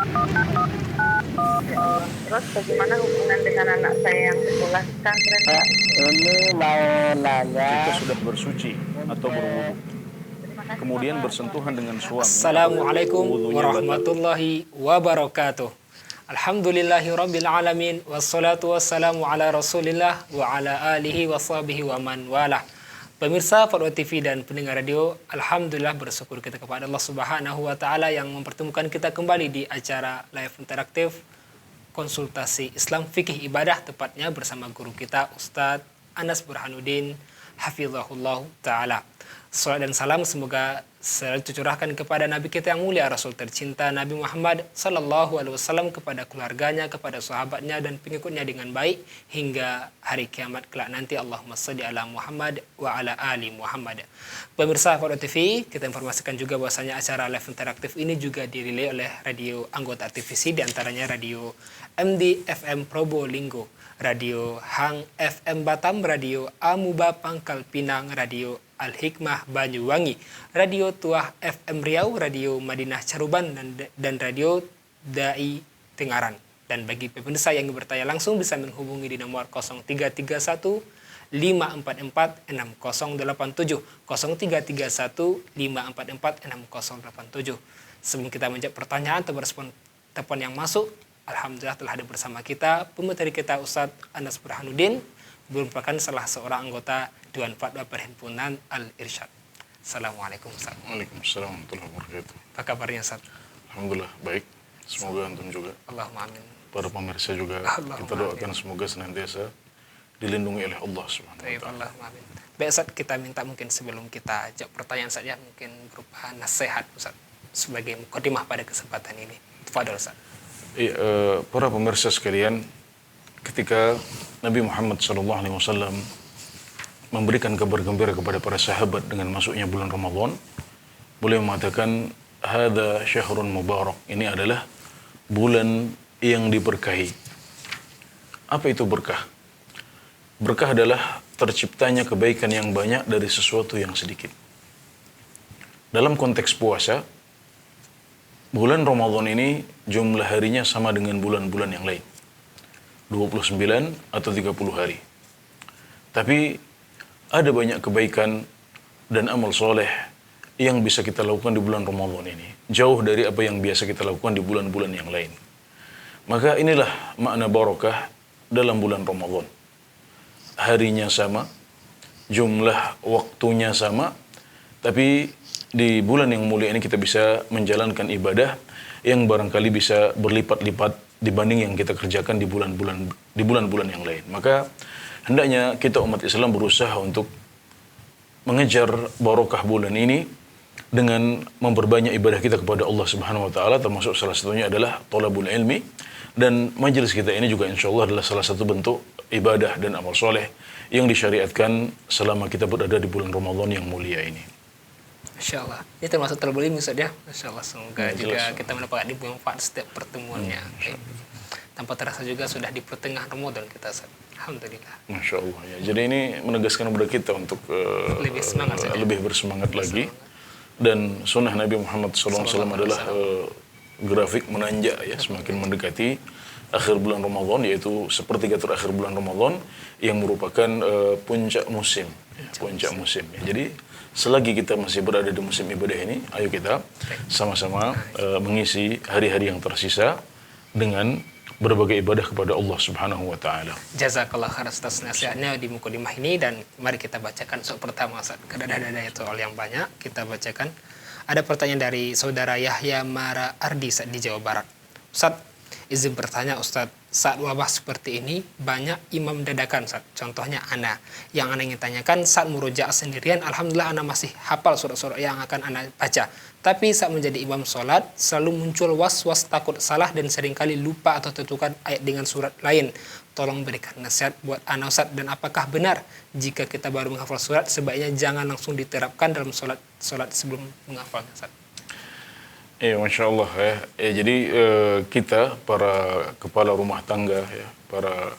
Ya Allah. Terus bagaimana hubungan dengan anak saya yang sekolah di pesantren? Pak, ini mau nanya. Jika sudah bersuci atau berwudu, Terima kasih kemudian Bapak. bersentuhan dengan suami atau Assalamualaikum wudunya batal. warahmatullahi wabarakatuh. Alhamdulillahirabbil alamin wassalatu wassalamu ala Rasulillah wa ala alihi washabihi wa man walah. Pemirsa Fatwa TV dan pendengar radio, alhamdulillah bersyukur kita kepada Allah Subhanahu wa taala yang mempertemukan kita kembali di acara live interaktif konsultasi Islam fikih ibadah, tepatnya bersama guru kita Ustadz Anas Burhanuddin hafizahullah taala. Salam dan salam semoga selalu tercurahkan kepada Nabi kita yang mulia, Rasul tercinta Nabi Muhammad sallallahu alaihi wasallam, kepada keluarganya, kepada sahabatnya dan pengikutnya dengan baik hingga hari kiamat kelak nanti. Allahumma shalli ala Muhammad wa ala ali Muhammad. Pemirsa Fatwa TV, kita informasikan juga bahwasanya acara live interaktif ini juga dirilai oleh radio anggota TVC, diantaranya radio MD FM Probolinggo, radio Hang FM Batam, radio Amuba Pangkal Pinang, radio Al-Hikmah Banyuwangi, radio Tuah FM Riau, radio Madinah Caruban, dan radio Dai Tengaran. Dan bagi pemirsa yang bertanya langsung bisa menghubungi di nomor 0331 544 6087 0331 544 6087. Sebelum kita menjawab pertanyaan atau merespon telepon yang masuk, alhamdulillah telah ada bersama kita pemateri kita Ustadz Anas Burhanuddin, merupakan salah seorang anggota Dewan Fatwa Perhimpunan Al-Irsyad. Assalamualaikum Ustaz. Waalaikumsalam warahmatullahi wabarakatuh. Apa kabarnya Ustaz? Alhamdulillah baik. Semoga antum juga, Allahumma amin. para pemirsa juga, Allahumma kita doakan semoga senantiasa dilindungi oleh Allah Subhanahu wa Baik, taala. Allahumma amin. Baik Ustaz, kita minta mungkin sebelum kita jawab pertanyaan saja, mungkin berupa nasihat Ustaz sebagai mukadimah pada kesempatan ini. Tafadhol Ustaz. Para pemirsa sekalian, ketika Nabi Muhammad SAW memberikan kabar gembira kepada para sahabat dengan masuknya bulan Ramadan, beliau mengatakan, "Hadza syahrun mubarak." Ini adalah bulan yang diberkahi. Apa itu berkah? Berkah adalah terciptanya kebaikan yang banyak dari sesuatu yang sedikit. Dalam konteks puasa, bulan Ramadan ini jumlah harinya sama dengan bulan-bulan yang lain. 29 atau 30 hari. Tapi ada banyak kebaikan dan amal soleh yang bisa kita lakukan di bulan Ramadan ini. Jauh dari apa yang biasa kita lakukan di bulan-bulan yang lain. Maka inilah makna barakah dalam bulan Ramadan. Harinya sama, jumlah waktunya sama, tapi di bulan yang mulia ini kita bisa menjalankan ibadah yang barangkali bisa berlipat-lipat dibanding yang kita kerjakan di bulan-bulan yang lain. Maka hendaknya kita umat Islam berusaha untuk mengejar barokah bulan ini dengan memperbanyak ibadah kita kepada Allah Subhanahu wa taala, termasuk salah satunya adalah thalabul ilmi, dan majelis kita ini juga insyaallah adalah salah satu bentuk ibadah dan amal soleh yang disyariatkan selama kita berada di bulan Ramadan yang mulia ini. Masya Allah. Ini termasuk thalabul ilmi Ustaz ya. Masya Allah. Semoga juga jelas. kita mendapatkan manfaat setiap pertemuannya. Tanpa terasa juga sudah di pertengahan Ramadan kita Ustaz. Alhamdulillah. Masya Allah ya. Jadi ini menegaskan kepada kita untuk Lebih semangat saja. lebih bersemangat lagi. Dan sunnah Nabi Muhammad SAW adalah grafik menanjak ya, semakin mendekati akhir bulan Ramadan, yaitu sepertiga terakhir bulan Ramadan yang merupakan puncak musim. Puncak musim. Ya. Jadi selagi kita masih berada di musim ibadah ini, ayo kita sama-sama mengisi hari-hari yang tersisa dengan berbagai ibadah kepada Allah Subhanahu wa taala. Jazakallah khair atas nasihatnya di mukadimah ini, dan mari kita bacakan soal pertama Ustaz. Karena ada soal yang banyak, kita bacakan. Ada pertanyaan dari saudara Yahya Mara Ardi di Jawa Barat. Ustaz, izin bertanya Ustaz, saat wabah seperti ini banyak imam dadakan Ustaz. Contohnya ana. Yang ana ingin tanyakan, saat murojaah sendirian, alhamdulillah ana masih hafal surat-surat yang akan ana baca. Tapi saat menjadi imam sholat, selalu muncul was-was takut salah dan seringkali lupa atau tertukar ayat dengan surat lain. Tolong berikan nasihat buat ana Ustaz, dan apakah benar jika kita baru menghafal surat, sebaiknya jangan langsung diterapkan dalam sholat sebelum menghafalnya Ustaz? Ya, Masya Allah ya. Jadi kita para kepala rumah tangga ya, para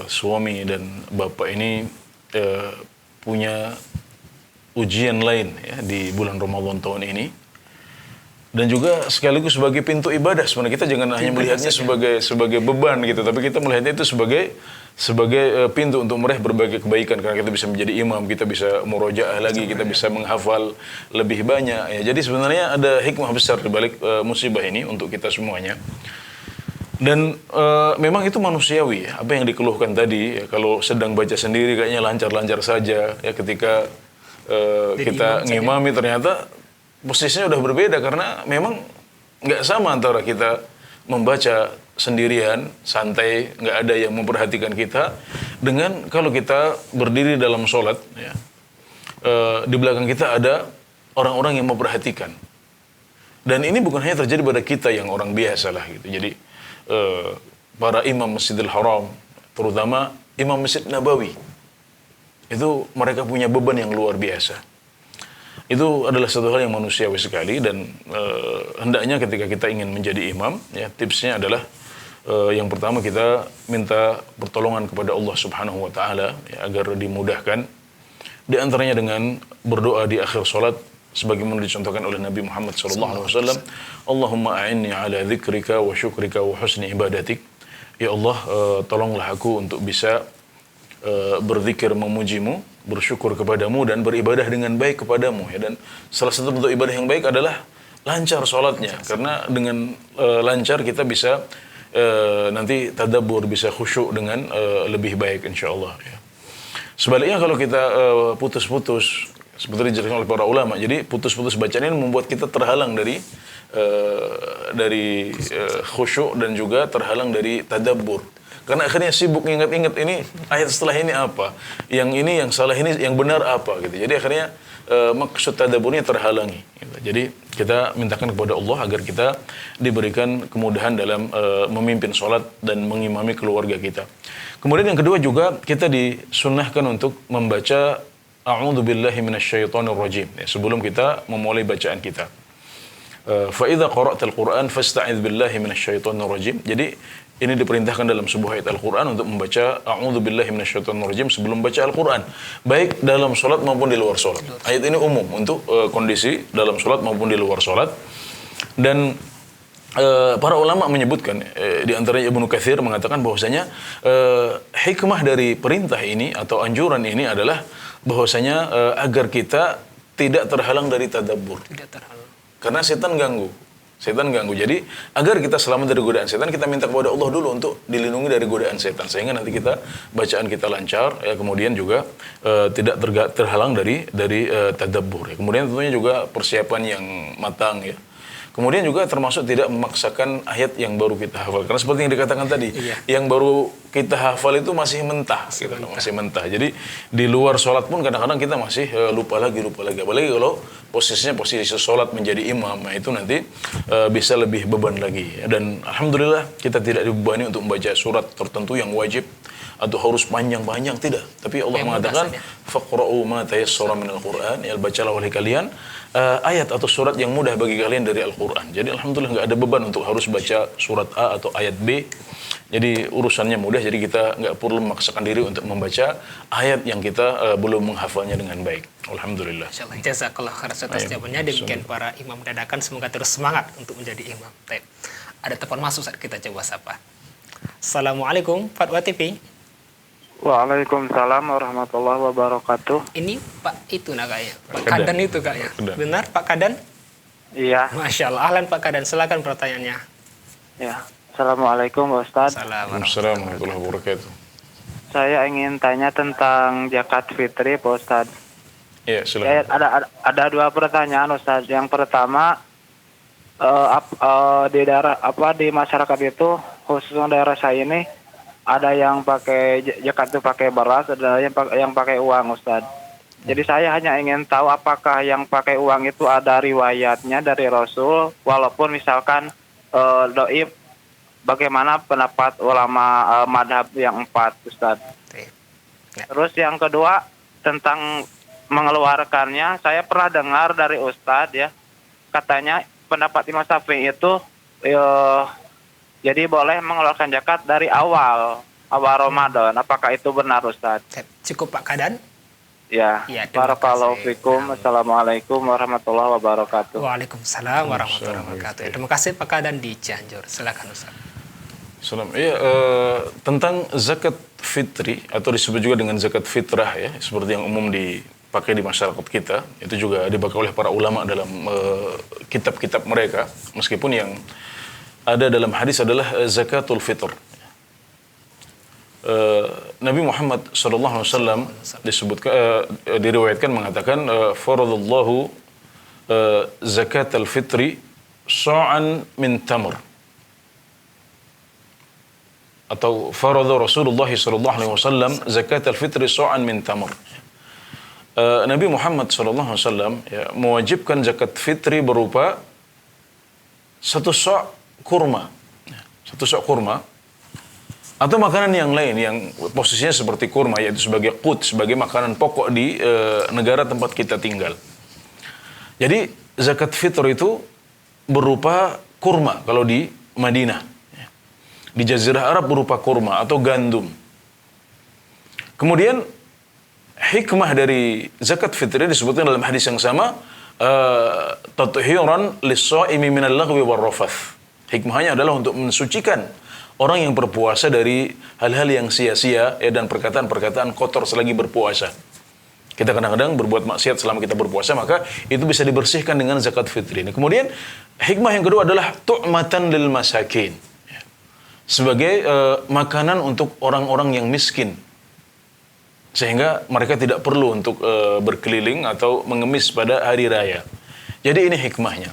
suami dan bapak ini punya ujian lain ya di bulan Ramadan tahun ini, dan juga sekaligus sebagai pintu ibadah. Sebenarnya kita jangan hanya melihatnya sebagai beban gitu, tapi kita melihatnya itu sebagai pintu untuk meraih berbagai kebaikan, karena kita bisa menjadi imam, kita bisa murojaah lagi, kita bisa menghafal lebih banyak ya. Jadi sebenarnya ada hikmah besar di balik musibah ini untuk kita semuanya. Dan memang itu manusiawi ya, apa yang dikeluhkan tadi ya, kalau sedang baca sendiri kayaknya lancar-lancar saja ya, ketika kita ngimami ternyata posisinya udah berbeda, karena memang nggak sama antara kita membaca sendirian santai, nggak ada yang memperhatikan kita, dengan kalau kita berdiri dalam sholat ya, di belakang kita ada orang-orang yang memperhatikan. Dan ini bukan hanya terjadi pada kita yang orang biasa lah gitu. Jadi para imam Masjidil Haram, terutama imam Masjid Nabawi, itu mereka punya beban yang luar biasa. Itu adalah satu hal yang manusiawi sekali, dan hendaknya ketika kita ingin menjadi imam ya, tipsnya adalah yang pertama kita minta pertolongan kepada Allah Subhanahu wa taala ya, agar dimudahkan. Di antaranya dengan berdoa di akhir salat sebagaimana dicontohkan oleh Nabi Muhammad SAW, Allahumma a'inni ala dzikrika wa syukrika wa husni ibadatik. Ya Allah, tolonglah aku untuk bisa berzikir memujimu, bersyukur kepadamu, dan beribadah dengan baik kepadamu ya. Dan salah satu bentuk ibadah yang baik adalah lancar sholatnya, karena dengan lancar kita bisa nanti tadabbur, bisa khusyuk dengan lebih baik insyaallah ya. Sebaliknya kalau kita putus-putus, seperti dijelaskan oleh para ulama, jadi putus-putus bacaan ini membuat kita terhalang dari khusyuk, dan juga terhalang dari tadabbur. Karena akhirnya sibuk ingat-ingat ini ayat setelah ini apa, yang ini yang salah, ini yang benar apa gitu. Jadi akhirnya maksud tadabburnya terhalangi gitu. Jadi kita mintakan kepada Allah agar kita diberikan kemudahan dalam memimpin sholat dan mengimami keluarga kita. Kemudian yang kedua juga kita disunnahkan untuk membaca A'udzubillahi minasyaitonirrajim ya, sebelum kita memulai bacaan kita. Fa idza qara'tal Qur'an fasta'idz billahi minasyaitonirrajim. Jadi ini diperintahkan dalam sebuah ayat Al-Qur'an untuk membaca A'udzubillahi minasyaitonirrajim sebelum baca Al-Qur'an, baik dalam salat maupun di luar salat. Ayat ini umum untuk kondisi dalam salat maupun di luar salat. Dan para ulama menyebutkan, di antaranya Ibnu Katsir mengatakan bahwasanya hikmah dari perintah ini atau anjuran ini adalah bahwasanya agar kita tidak terhalang dari tadabbur. Tidak terhalang. Karena setan ganggu. Jadi agar kita selamat dari godaan setan, kita minta kepada Allah dulu untuk dilindungi dari godaan setan, sehingga nanti kita bacaan kita lancar ya, kemudian juga tidak terhalang dari tadabbur ya. Kemudian tentunya juga persiapan yang matang ya. Kemudian juga termasuk tidak memaksakan ayat yang baru kita hafal. Karena seperti yang dikatakan tadi, yang baru kita hafal itu masih mentah. Masih mentah. Jadi di luar sholat pun kadang-kadang kita masih lupa lagi. Apalagi kalau posisinya posisi sholat menjadi imam, nah itu nanti bisa lebih beban lagi. Dan Alhamdulillah kita tidak dibebani untuk membaca surat tertentu yang wajib atau harus panjang-panjang, tidak. Tapi Allah mengatakan faqra'u ma tayassara minal Qur'an, ya bacalah oleh kalian ayat atau surat yang mudah bagi kalian dari Al-Qur'an. Jadi alhamdulillah nggak ada beban untuk harus baca surat A atau ayat B. Jadi urusannya mudah, jadi kita nggak perlu memaksakan diri untuk membaca ayat yang kita belum menghafalnya dengan baik. Alhamdulillah. Insyaallah. Jazakallah khair atas jawabannya. Demikian para imam dadakan, semoga terus semangat untuk menjadi imam. Baik. Ada telepon masuk saat kita coba sapa. Assalamualaikum Fatwa TV. Waalaikumsalam warahmatullahi wabarakatuh. Ini Pak itu kayaknya, Pak Kadan itu kayaknya. Benar Pak Kadan? Iya. Masya Allah. Ahlan Pak Kadan, silakan pertanyaannya. Ya. Assalamualaikum Ustaz. Assalamualaikum warahmatullahi wabarakatuh. Saya ingin tanya tentang zakat fitri Pak Ustaz. Iya, silakan. Ada dua pertanyaan Ustaz. Yang pertama, di daerah di masyarakat itu, khususnya daerah saya ini, ada yang pakai zakat itu pakai beras, ada yang pakai uang Ustaz. Jadi saya hanya ingin tahu apakah yang pakai uang itu ada riwayatnya dari Rasul, walaupun misalkan doib, bagaimana pendapat ulama madhab yang 4 Ustaz. Terus yang kedua tentang mengeluarkannya, saya pernah dengar dari Ustaz ya, katanya pendapat Imam Syafi'i itu jadi boleh mengeluarkan zakat dari awal Ramadan. Apakah itu benar Ustaz? Cukup Pak Kadan. Ya, Ya, terima barakallahu kasih. fikum. Assalamualaikum warahmatullahi wabarakatuh. Waalaikumsalam warahmatullahi wabarakatuh. Terima kasih Pak Kadan di Cianjur. Silakan Ustaz. Salam. Ya, tentang zakat fitri atau disebut juga dengan zakat fitrah ya, seperti yang umum dipakai di masyarakat kita, itu juga dipakai oleh para ulama dalam kitab-kitab mereka, meskipun yang ada dalam hadis adalah zakatul fitr. Nabi Muhammad SAW disebutkan diriwayatkan mengatakan faradallahu zakat al-fitri sa'an min tamr, atau farada Rasulullah SAW zakat al-fitri sa'an min tamr. Nabi Muhammad SAW ya, mewajibkan zakat fitri berupa satu sa' kurma, satu sa' kurma atau makanan yang lain yang posisinya seperti kurma, yaitu sebagai qut, sebagai makanan pokok di negara tempat kita tinggal. Jadi zakat fitr itu berupa kurma kalau di Madinah. Di Jazirah Arab berupa kurma atau gandum. Kemudian hikmah dari zakat fitr disebutkan dalam hadis yang sama, tathiran lis-shaimi minal laghwi war rafath. Hikmahnya adalah untuk mensucikan orang yang berpuasa dari hal-hal yang sia-sia ya, dan perkataan-perkataan kotor selagi berpuasa. Kita kadang-kadang berbuat maksiat selama kita berpuasa, maka itu bisa dibersihkan dengan zakat fitri ini. Kemudian hikmah yang kedua adalah tu'matan lil masakin, sebagai makanan untuk orang-orang yang miskin, sehingga mereka tidak perlu untuk berkeliling atau mengemis pada hari raya. Jadi ini hikmahnya.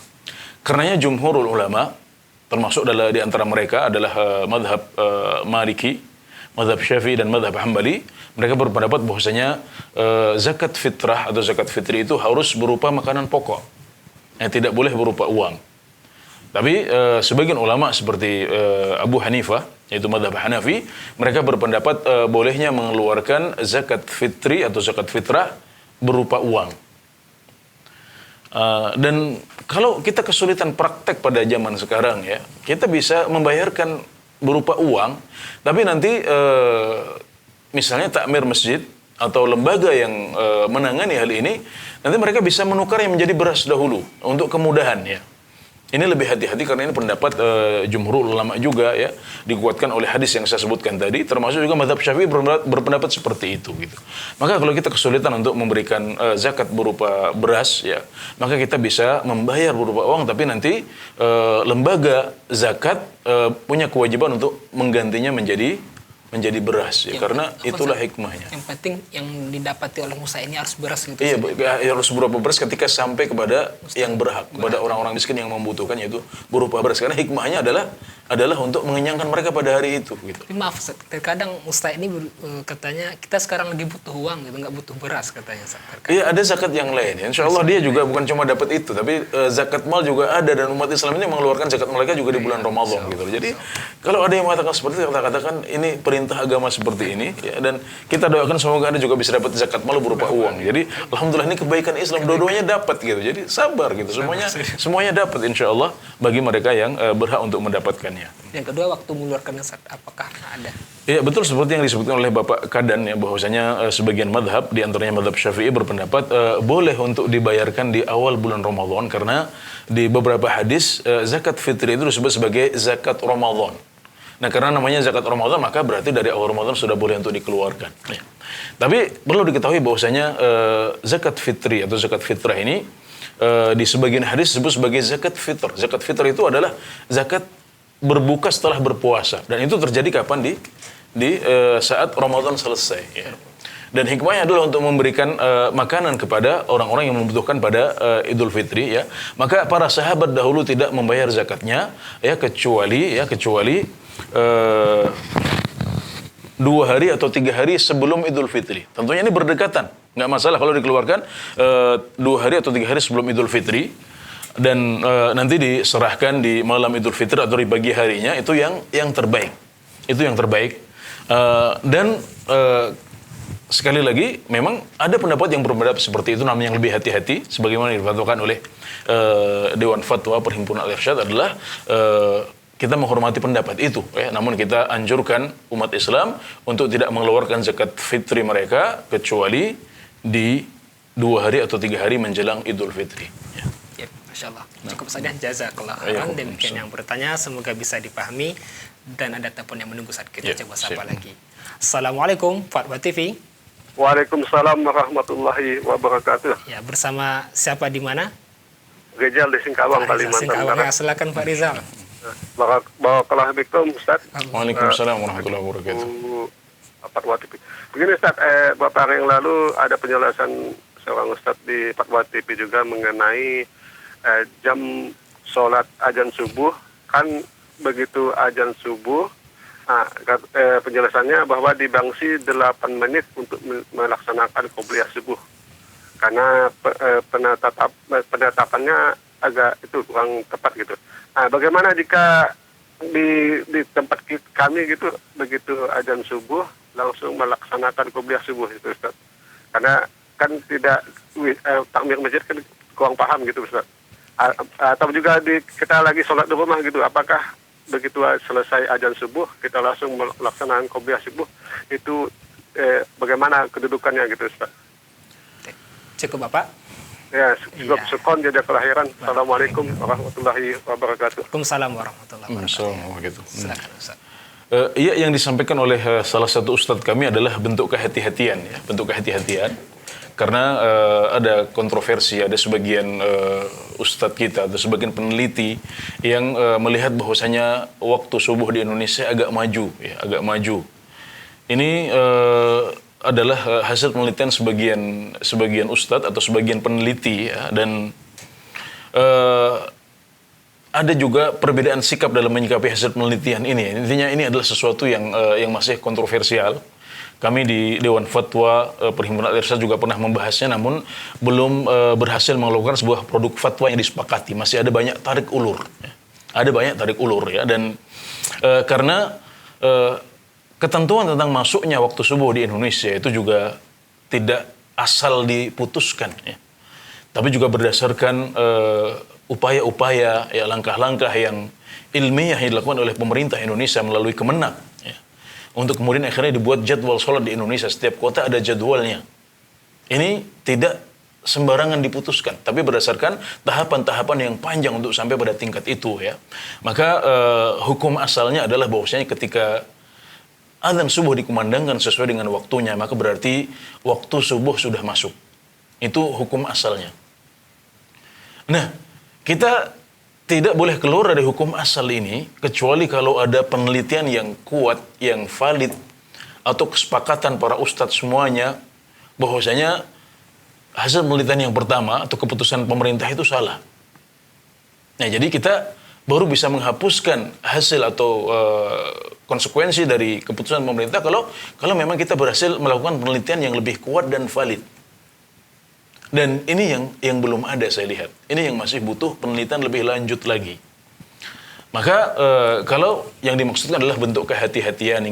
Karenanya jumhurul ulama, termasuk di antara mereka adalah madhab Maliki, madhab Syafi'i dan madhab Hambali, mereka berpendapat bahwasanya zakat fitrah atau zakat fitri itu harus berupa makanan pokok, yang tidak boleh berupa uang. Tapi sebagian ulama seperti Abu Hanifah, yaitu madhab Hanafi, mereka berpendapat bolehnya mengeluarkan zakat fitri atau zakat fitrah berupa uang. Dan kalau kita kesulitan praktek pada zaman sekarang ya, kita bisa membayarkan berupa uang, tapi nanti misalnya takmir masjid atau lembaga yang menangani hal ini, nanti mereka bisa menukarnya menjadi beras dahulu untuk kemudahan ya. Ini lebih hati-hati karena ini pendapat jumhur ulama juga ya, dikuatkan oleh hadis yang saya sebutkan tadi, termasuk juga mazhab Syafi'i berpendapat seperti itu gitu. Maka kalau kita kesulitan untuk memberikan zakat berupa beras ya, maka kita bisa membayar berupa uang, tapi nanti lembaga zakat punya kewajiban untuk menggantinya menjadi beras ya, karena itulah hikmahnya. Yang penting yang didapati oleh Musa ini harus beras gitu. Iya, harus berupa beras ketika sampai kepada yang berhak, kepada orang-orang miskin yang membutuhkan, yaitu berupa beras. Karena hikmahnya adalah untuk mengenyangkan mereka pada hari itu gitu. Tapi maaf, terkadang Ustaz ini katanya kita sekarang lagi butuh uang gitu, nggak butuh beras katanya. Iya, ada zakat yang lain. Insya Allah dia juga bukan cuma dapat itu, tapi zakat mal juga ada, dan umat Islam ini mengeluarkan zakat mereka juga di bulan Ramadan gitu. Jadi kalau ada yang mengatakan seperti itu, kita katakan ini perintah agama seperti ini ya, dan kita doakan semoga Anda juga bisa dapat zakat mal berupa uang. Jadi alhamdulillah ini kebaikan Islam, dua-duanya dapat gitu. Jadi sabar gitu, semuanya dapat insya Allah bagi mereka yang berhak untuk mendapatkannya. Yang kedua, waktu mengeluarkan zakat apakah ada? Ya betul, seperti yang disebutkan oleh Bapak Kadan ya, bahwasanya sebagian madhab, di antaranya madhab Syafi'i, berpendapat boleh untuk dibayarkan di awal bulan Ramadan, karena di beberapa hadis zakat fitri itu disebut sebagai zakat Ramadan. Nah, karena namanya zakat Ramadan, maka berarti dari awal Ramadan sudah boleh untuk dikeluarkan. Ya. Tapi perlu diketahui bahwasanya zakat fitri atau zakat fitrah ini di sebagian hadis disebut sebagai zakat fitr. Zakat fitr itu adalah zakat berbuka setelah berpuasa, dan itu terjadi kapan? Di saat Ramadan selesai. Ya. Dan hikmahnya adalah untuk memberikan makanan kepada orang-orang yang membutuhkan pada Idul Fitri ya. Maka para sahabat dahulu tidak membayar zakatnya ya, kecuali 2 hari atau 3 hari sebelum Idul Fitri. Tentunya ini berdekatan, nggak masalah kalau dikeluarkan 2 hari atau 3 hari sebelum Idul Fitri, dan nanti diserahkan di malam Idul Fitri atau di pagi harinya. Itu yang terbaik. Itu yang terbaik. Dan sekali lagi, memang ada pendapat yang berpendapat seperti itu, namanya yang lebih hati-hati, sebagaimana difatwakan oleh Dewan Fatwa Perhimpunan Al-Irsyad, adalah kita menghormati pendapat itu ya. Namun kita anjurkan umat Islam untuk tidak mengeluarkan zakat fitri mereka kecuali di 2 hari atau 3 hari menjelang Idul Fitri. Ya. Ya, Masya Allah. Cukup saja. Jazakallah khairan. Demikian yang bertanya. Semoga bisa dipahami. Dan ada telepon yang menunggu saat kita coba sapa lagi. Assalamualaikum, Fatwa TV. Waalaikumsalam warahmatullahi wabarakatuh. Ya, bersama siapa di mana? Rizal di Singkawang, Pak Rizal Kalimantan Singkawang. Barat. Ya, silakan Pak Rizal. Barakallahu fikum, Ustaz. Waalaikumsalam warahmatullahi wabarakatuh. Fatwa TV. Begini Ustaz, beberapa hari yang lalu ada penjelasan seorang Ustaz di Fatwa TV juga mengenai jam sholat azan subuh. Kan begitu azan subuh, penjelasannya bahwa dibangsi 8 menit untuk melaksanakan qobliyah subuh. Karena penetapannya agak itu kurang tepat gitu. Nah, bagaimana jika di tempat kami gitu, begitu azan subuh langsung melaksanakan qobliyah subuh itu Ustaz? Karena kan tidak takmir masjid kan kurang paham gitu Ustaz. Atau juga kita lagi sholat di rumah gitu, apakah begitu selesai azan subuh kita langsung melaksanakan qobliyah subuh itu bagaimana kedudukannya gitu Ustaz? Cukup Bapak? Ya, cukup sekon jeda kelahiran. Assalamualaikum warahmatullahi wabarakatuh. Waalaikumsalam warahmatullahi wabarakatuh. Silakan Ustaz. Iya, yang disampaikan oleh salah satu ustadz kami adalah bentuk kehati-hatian, ya, bentuk kehati-hatian. Karena ada kontroversi, ada sebagian ustadz kita atau sebagian peneliti yang melihat bahwasanya waktu subuh di Indonesia agak maju, ya, agak maju. Ini adalah hasil penelitian sebagian ustadz atau sebagian peneliti, ya, dan ada juga perbedaan sikap dalam menyikapi hasil penelitian ini. Intinya ini adalah sesuatu yang masih kontroversial. Kami di Dewan Fatwa Perhimpunan Al-Irsyad juga pernah membahasnya, namun belum berhasil mengeluarkan sebuah produk fatwa yang disepakati. Masih ada banyak tarik ulur, ya. Ada banyak tarik ulur, ya, dan karena ketentuan tentang masuknya waktu subuh di Indonesia itu juga tidak asal diputuskan, ya, tapi juga berdasarkan upaya-upaya, ya, langkah-langkah yang ilmiah yang dilakukan oleh pemerintah Indonesia melalui Kemenak, ya, untuk kemudian akhirnya dibuat jadwal sholat di Indonesia. Setiap kota ada jadwalnya. Ini tidak sembarangan diputuskan, tapi berdasarkan tahapan-tahapan yang panjang untuk sampai pada tingkat itu, ya. Maka hukum asalnya adalah bahwasanya ketika azan subuh dikumandangkan sesuai dengan waktunya, maka berarti waktu subuh sudah masuk. Itu hukum asalnya. Nah, kita tidak boleh keluar dari hukum asal ini kecuali kalau ada penelitian yang kuat, yang valid, atau kesepakatan para ustadz semuanya bahwasanya hasil penelitian yang pertama atau keputusan pemerintah itu salah. Nah, jadi kita baru bisa menghapuskan hasil atau konsekuensi dari keputusan pemerintah kalau memang kita berhasil melakukan penelitian yang lebih kuat dan valid. Dan ini yang belum ada saya lihat. Ini yang masih butuh penelitian lebih lanjut lagi. Maka kalau yang dimaksudkan adalah bentuk kehati-hatian,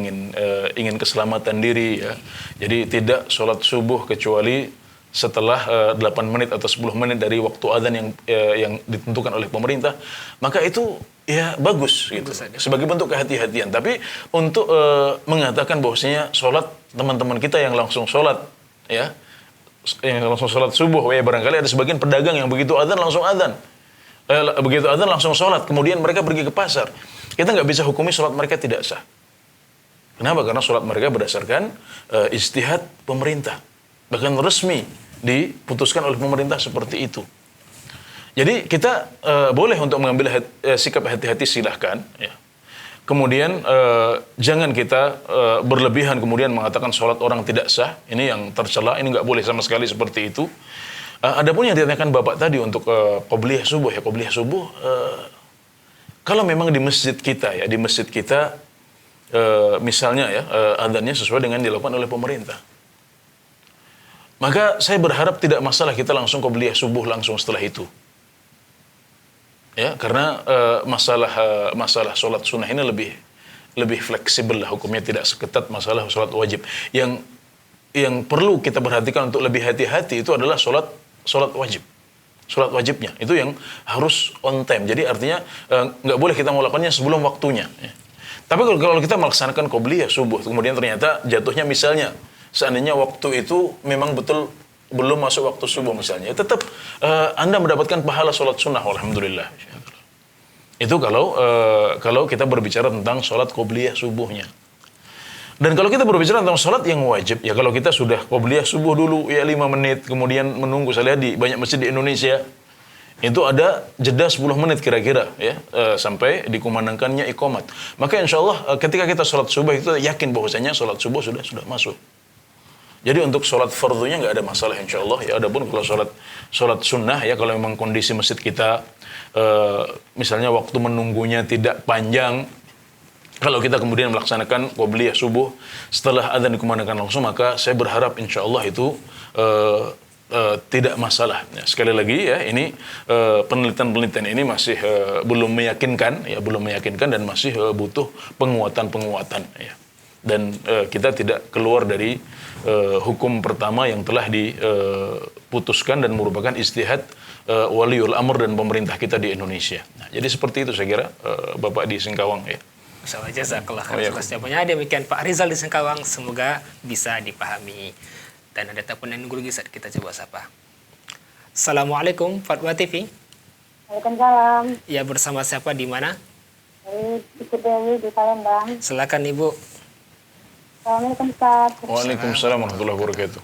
ingin keselamatan diri, ya. Jadi tidak sholat subuh kecuali setelah 8 menit atau 10 menit dari waktu azan yang ditentukan oleh pemerintah, maka itu ya bagus gitu, sebagai bentuk kehati-hatian. Tapi untuk mengatakan bahwasanya sholat teman-teman kita yang langsung sholat, ya, yang langsung sholat subuh, ya, barangkali ada sebagian pedagang yang begitu azan langsung azan, begitu azan langsung sholat, kemudian mereka pergi ke pasar. Kita nggak bisa hukumi sholat mereka tidak sah. Kenapa? Karena sholat mereka berdasarkan ijtihad pemerintah. Bahkan resmi diputuskan oleh pemerintah seperti itu. Jadi kita boleh untuk mengambil sikap hati-hati, silahkan, ya. Kemudian jangan kita berlebihan kemudian mengatakan sholat orang tidak sah. Ini yang tercela, ini nggak boleh sama sekali seperti itu. Adapun yang ditanyakan Bapak tadi untuk qobliyah subuh, ya, qobliyah subuh, kalau memang di masjid kita, ya, di masjid kita misalnya, ya, adzannya sesuai dengan dilakukan oleh pemerintah, maka saya berharap tidak masalah kita langsung qobliyah subuh langsung setelah itu. Ya, karena masalah sholat sunnah ini lebih fleksibel lah hukumnya, tidak seketat masalah sholat wajib. Yang perlu kita perhatikan untuk lebih hati-hati itu adalah sholat wajib. Sholat wajibnya itu yang harus on time. Jadi artinya nggak boleh kita melakukannya sebelum waktunya, ya. Tapi kalau kita melaksanakan qobliyah subuh kemudian ternyata jatuhnya misalnya seandainya waktu itu memang betul belum masuk waktu subuh misalnya, tetap Anda mendapatkan pahala sholat sunnah, alhamdulillah. Itu kalau kita berbicara tentang sholat qobliyah subuhnya. Dan kalau kita berbicara tentang sholat yang wajib, ya kalau kita sudah qobliyah subuh dulu, ya 5 menit, kemudian menunggu, saya lihat di banyak masjid di Indonesia, itu ada jeda 10 menit kira-kira, ya, sampai dikumandangkannya iqamat. Maka insya Allah ketika kita sholat subuh itu yakin bahwasanya sholat subuh sudah masuk. Jadi untuk sholat fardunya nggak ada masalah insya Allah. Ya, adapun kalau sholat sunnah, ya kalau memang kondisi masjid kita, misalnya waktu menunggunya tidak panjang, kalau kita kemudian melaksanakan qobliyah subuh setelah adzan dikumandangkan langsung, maka saya berharap insya Allah itu tidak masalah. Ya, sekali lagi ya, ini penelitian ini masih belum meyakinkan, ya belum meyakinkan dan masih butuh penguatan. Ya. Dan kita tidak keluar dari hukum pertama yang telah diputuskan dan merupakan ijtihad waliul amr dan pemerintah kita di Indonesia. Nah, jadi seperti itu saya kira Bapak di Singkawang ya. Masalah jazakallah khairan atas jawabannya. Demikian Pak Rizal di Singkawang, semoga bisa dipahami. Dan ada telepon yang nunggu lagi saat kita coba sapa. Assalamualaikum Fatwa TV. Waalaikumsalam. Ya, bersama siapa di mana? Dari Ibu Dewi di Palembang. Silakan Ibu. Assalamualaikum Ustaz. Waalaikumsalam warahmatullahi wabarakatuh.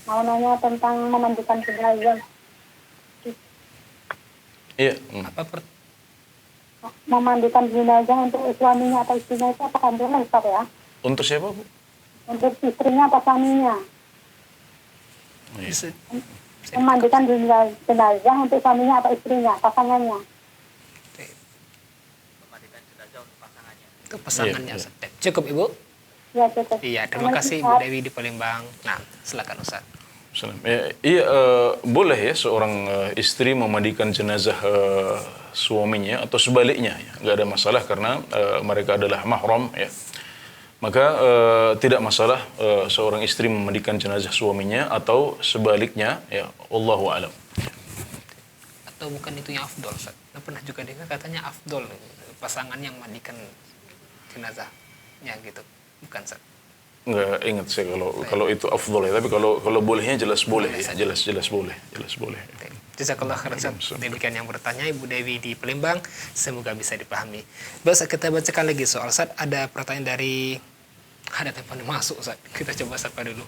Mau nanya tentang memandikan jenazah. Iya. Memandikan jenazah untuk suaminya atau istrinya itu apakah boleh Ustaz ya? Untuk siapa, Bu? Untuk istrinya atau suaminya? Bisa. Memandikan jenazah untuk suaminya atau istrinya, pasangannya. Itu pasangannya. Cukup Ibu? Ya, cukup. Iya, terima kasih Ibu Dewi di Palembang. Nah, silakan Ustaz. Boleh ya seorang istri memandikan jenazah suaminya atau sebaliknya, ya. Nggak ada masalah karena mereka adalah mahram, ya. Maka tidak masalah seorang istri memandikan jenazah suaminya atau sebaliknya, ya. Allahu a'lam. Atau bukan itu yang afdol Ustaz? Pernah juga dengar katanya afdol pasangan yang mandikan jenazahnya gitu. Bukan Ustaz? Nggak ingat saya kalau itu afdol ya, tapi kalau bolehnya jelas boleh ya. Jelas boleh. Jazakallah khairan Ustaz. Demikian yang bertanya Ibu Dewi di Palembang, semoga bisa dipahami. Baik, kita bacakan lagi soal Ustaz. Ada pertanyaan dari ada telepon masuk Ustaz. Kita coba sapa dulu.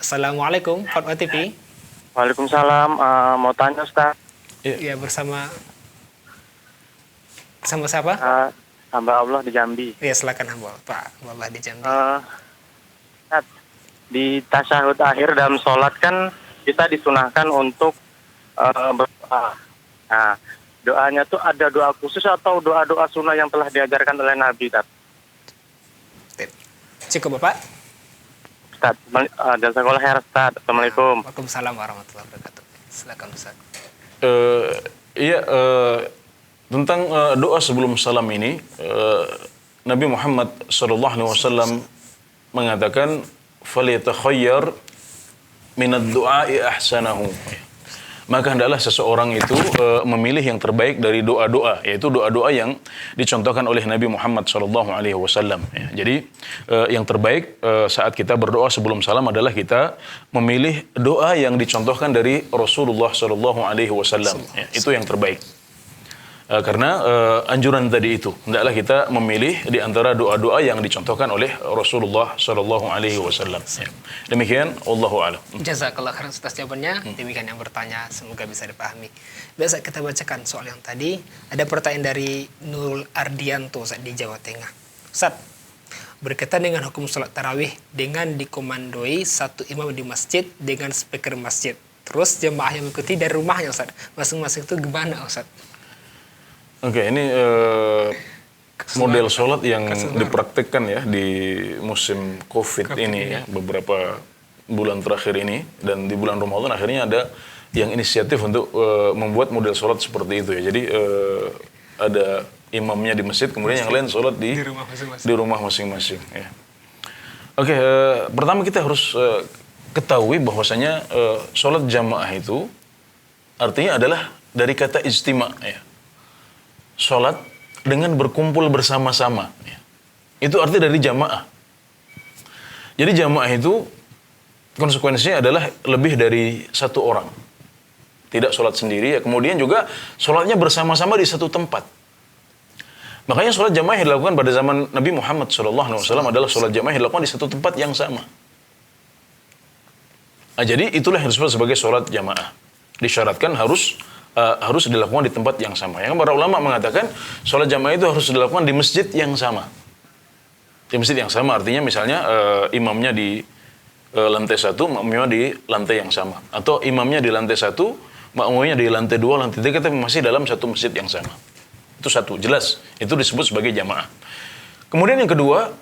Assalamualaikum Fatwa TV. Waalaikumsalam. Mau tanya Ustaz. Ya, bersama siapa? Hamba Allah di Jambi. Ya, silakan hamba Pak Allah di Jambi. Di tasyahud akhir dalam sholat kan kita disunahkan untuk berdoa. Nah, doanya tuh ada doa khusus atau doa-doa sunnah yang telah diajarkan oleh Nabi, Ustaz? Cukup Bapak. Ustaz, jazakallahu khairan Ustaz. Assalamualaikum. Waalaikumsalam warahmatullahi wabarakatuh. Silakan Ustaz. Tentang doa sebelum salam ini, Nabi Muhammad SAW mengatakan, "Falyatakhayyar minad du'a'i ahsanahu." Maka hendaklah seseorang itu memilih yang terbaik dari doa-doa, yaitu doa-doa yang dicontohkan oleh Nabi Muhammad SAW. Ya, jadi yang terbaik saat kita berdoa sebelum salam adalah kita memilih doa yang dicontohkan dari Rasulullah SAW. Ya, itu yang terbaik. Karena anjuran tadi itu, hendaklah kita memilih di antara doa-doa yang dicontohkan oleh Rasulullah SAW. Ya. Demikian, Allahu a'lam. Jazakallah khairan atas jawabannya. Demikian yang bertanya, semoga bisa dipahami. Biasa kita bacakan soal yang tadi. Ada pertanyaan dari Nurul Ardianto di Jawa Tengah. Ustaz, berkaitan dengan hukum sholat tarawih dengan dikomandoi satu imam di masjid dengan speaker masjid. Terus jemaah yang mengikuti dari rumahnya Ustaz. Masing-masing itu gimana Ustaz? Oke, ini model sholat yang dipraktikkan ya di musim COVID ini ya, beberapa bulan terakhir ini, dan di bulan Ramadan akhirnya ada yang inisiatif untuk membuat model sholat seperti itu ya. Jadi ada imamnya di masjid, kemudian yang lain sholat di rumah masing-masing. Ya. Oke, pertama kita harus ketahui bahwasanya sholat jamaah itu artinya adalah dari kata ijtima' ya. Sholat dengan berkumpul bersama-sama. Itu arti dari jamaah. Jadi jamaah itu konsekuensinya adalah lebih dari satu orang. Tidak sholat sendiri, ya kemudian juga sholatnya bersama-sama di satu tempat. Makanya sholat jamaah yang dilakukan pada zaman Nabi Muhammad SAW adalah sholat jamaah yang dilakukan di satu tempat yang sama. Nah, jadi itulah yang disebut sebagai sholat jamaah. Disyaratkan harus dilakukan di tempat yang sama. Yang para ulama mengatakan sholat jamaah itu harus dilakukan di masjid yang sama. Di masjid yang sama artinya misalnya imamnya di lantai 1, makmumnya di lantai yang sama. Atau imamnya di lantai 1, makmumnya di lantai 2, lantai 3, tapi masih dalam satu masjid yang sama. Itu satu, jelas. Itu disebut sebagai jamaah. Kemudian yang kedua,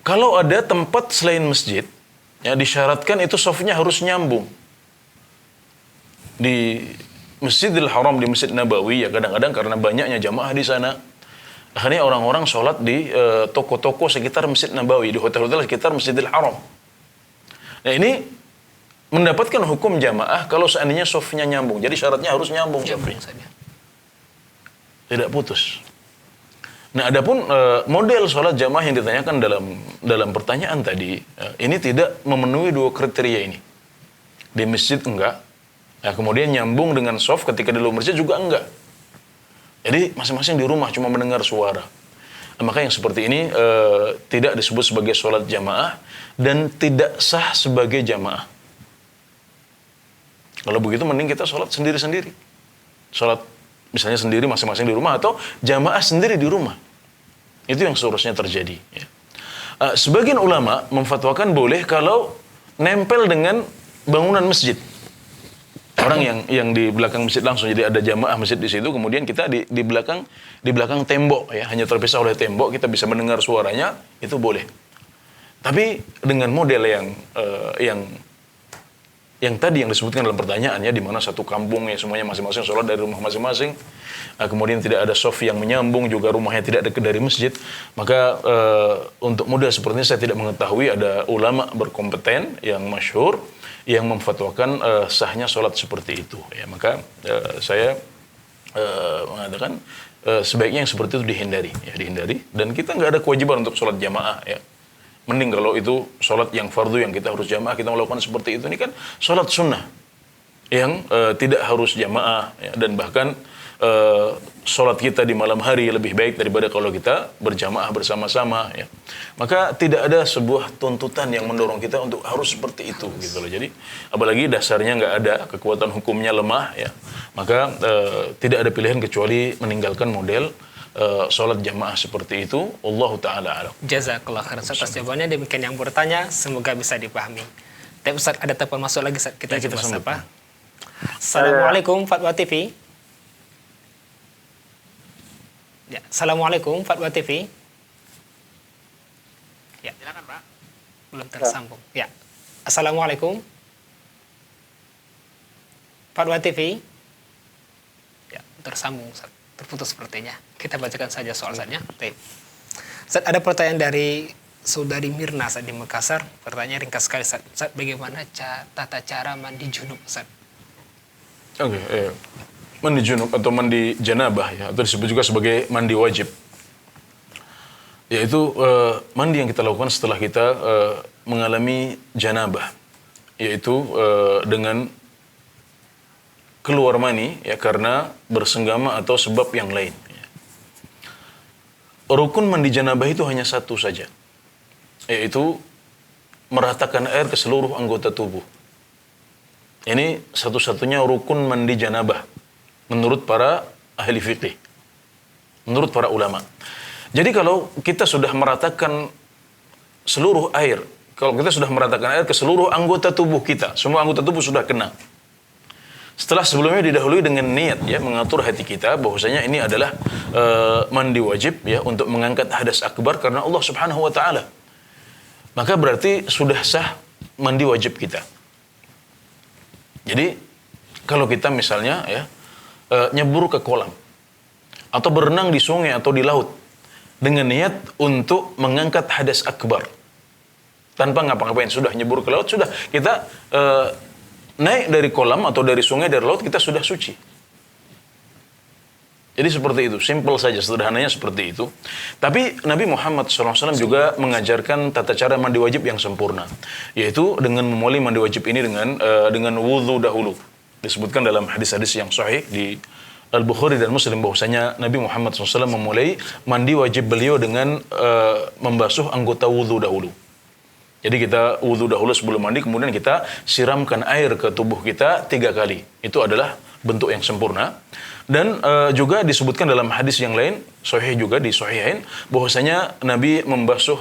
kalau ada tempat selain masjid, ya disyaratkan itu safnya harus nyambung. Di Masjidil Haram, di Masjid Nabawi, ya kadang-kadang karena banyaknya jamaah di sana, akhirnya orang-orang sholat di toko-toko sekitar Masjid Nabawi, di hotel-hotel sekitar Masjidil Haram. Nah ini mendapatkan hukum jamaah kalau seandainya safnya nyambung. Jadi syaratnya harus nyambung safnya. Tidak putus. Nah, adapun model sholat jamaah yang ditanyakan dalam pertanyaan tadi, ini tidak memenuhi dua kriteria ini. Di masjid enggak, nah, kemudian nyambung dengan shaf ketika di luar masjid juga enggak. Jadi masing-masing di rumah cuma mendengar suara. Nah, maka yang seperti ini tidak disebut sebagai sholat jamaah dan tidak sah sebagai jamaah. Kalau begitu mending kita sholat sendiri-sendiri. Sholat misalnya sendiri masing-masing di rumah atau jamaah sendiri di rumah. Itu yang seharusnya terjadi. Ya. Sebagian ulama memfatwakan boleh kalau nempel dengan bangunan masjid. Orang yang di belakang masjid langsung, jadi ada jamaah masjid di situ, kemudian kita di belakang tembok, ya hanya terpisah oleh tembok, kita bisa mendengar suaranya, itu boleh. Tapi dengan model yang tadi yang disebutkan dalam pertanyaannya, di mana satu kampung ya semuanya masing-masing sholat dari rumah masing-masing, kemudian tidak ada shaf yang menyambung, juga rumahnya tidak dekat dari masjid, maka untuk model seperti ini saya tidak mengetahui ada ulama berkompeten yang masyhur yang memfatwakan sahnya sholat seperti itu. Ya, maka saya mengatakan sebaiknya yang seperti itu dihindari, ya, dihindari. Dan kita nggak ada kewajiban untuk sholat jamaah, ya. Mending kalau itu sholat yang fardu yang kita harus jamaah, kita melakukan seperti itu. Ini kan sholat sunnah yang tidak harus jamaah, ya. Dan bahkan sholat kita di malam hari lebih baik daripada kalau kita berjamaah bersama-sama, ya. Maka tidak ada sebuah tuntutan yang mendorong kita untuk harus seperti itu, gitu loh. Jadi apalagi dasarnya nggak ada, kekuatan hukumnya lemah, ya. Maka tidak ada pilihan kecuali meninggalkan model sholat jamaah seperti itu. Allahu ta'ala alam. Jazakallah khairan atas jawabannya. Demikian yang bertanya, semoga bisa dipahami. Tapi Ustaz, ada telepon masuk lagi, Ustaz. Kita coba sapa. Assalamualaikum Fatwa TV. Ya, Assalamualaikum Fatwa TV. Ya, silakan Pak. Belum tersambung. Ya. Assalamualaikum Fatwa TV. Ya, tersambung, Ustaz. Terputus sepertinya. Kita bacakan saja soalnya. Ustaz, ada pertanyaan dari Saudari Mirna Ustaz di Makassar. Pertanyaan ringkas sekali, Ustaz. Ustaz, bagaimana tata cara mandi junub, Ustaz? Oke, mandi junub atau mandi janabah, ya, atau disebut juga sebagai mandi wajib. Yaitu mandi yang kita lakukan setelah kita mengalami janabah, yaitu dengan keluar mani, ya, karena bersenggama atau sebab yang lain. Rukun mandi janabah itu hanya satu saja, yaitu meratakan air ke seluruh anggota tubuh. Ini satu-satunya rukun mandi janabah menurut para ahli fikih, menurut para ulama. Jadi kalau kita sudah meratakan seluruh air, kalau kita sudah meratakan air ke seluruh anggota tubuh kita, semua anggota tubuh sudah kena. Setelah sebelumnya didahului dengan niat, ya, mengatur hati kita bahwasanya ini adalah mandi wajib, ya, untuk mengangkat hadas akbar karena Allah Subhanahu wa taala. Maka berarti sudah sah mandi wajib kita. Jadi kalau kita misalnya, ya, nyebur ke kolam atau berenang di sungai atau di laut dengan niat untuk mengangkat hadas akbar tanpa ngapa-ngapain, sudah nyebur ke laut, sudah kita naik dari kolam atau dari sungai, dari laut, kita sudah suci. Jadi seperti itu, simple saja, sederhananya seperti itu. Tapi Nabi Muhammad SAW juga mengajarkan tata cara mandi wajib yang sempurna, yaitu dengan memulai mandi wajib ini dengan wudhu dahulu. Disebutkan dalam hadis-hadis yang sahih di Al-Bukhari dan Muslim bahwasanya Nabi Muhammad SAW memulai mandi wajib beliau dengan membasuh anggota wudhu dahulu. Jadi kita wudhu dahulu sebelum mandi, kemudian kita siramkan air ke tubuh kita 3 kali. Itu adalah bentuk yang sempurna. Dan juga disebutkan dalam hadis yang lain, sahih juga di sahihain, bahwasanya Nabi membasuh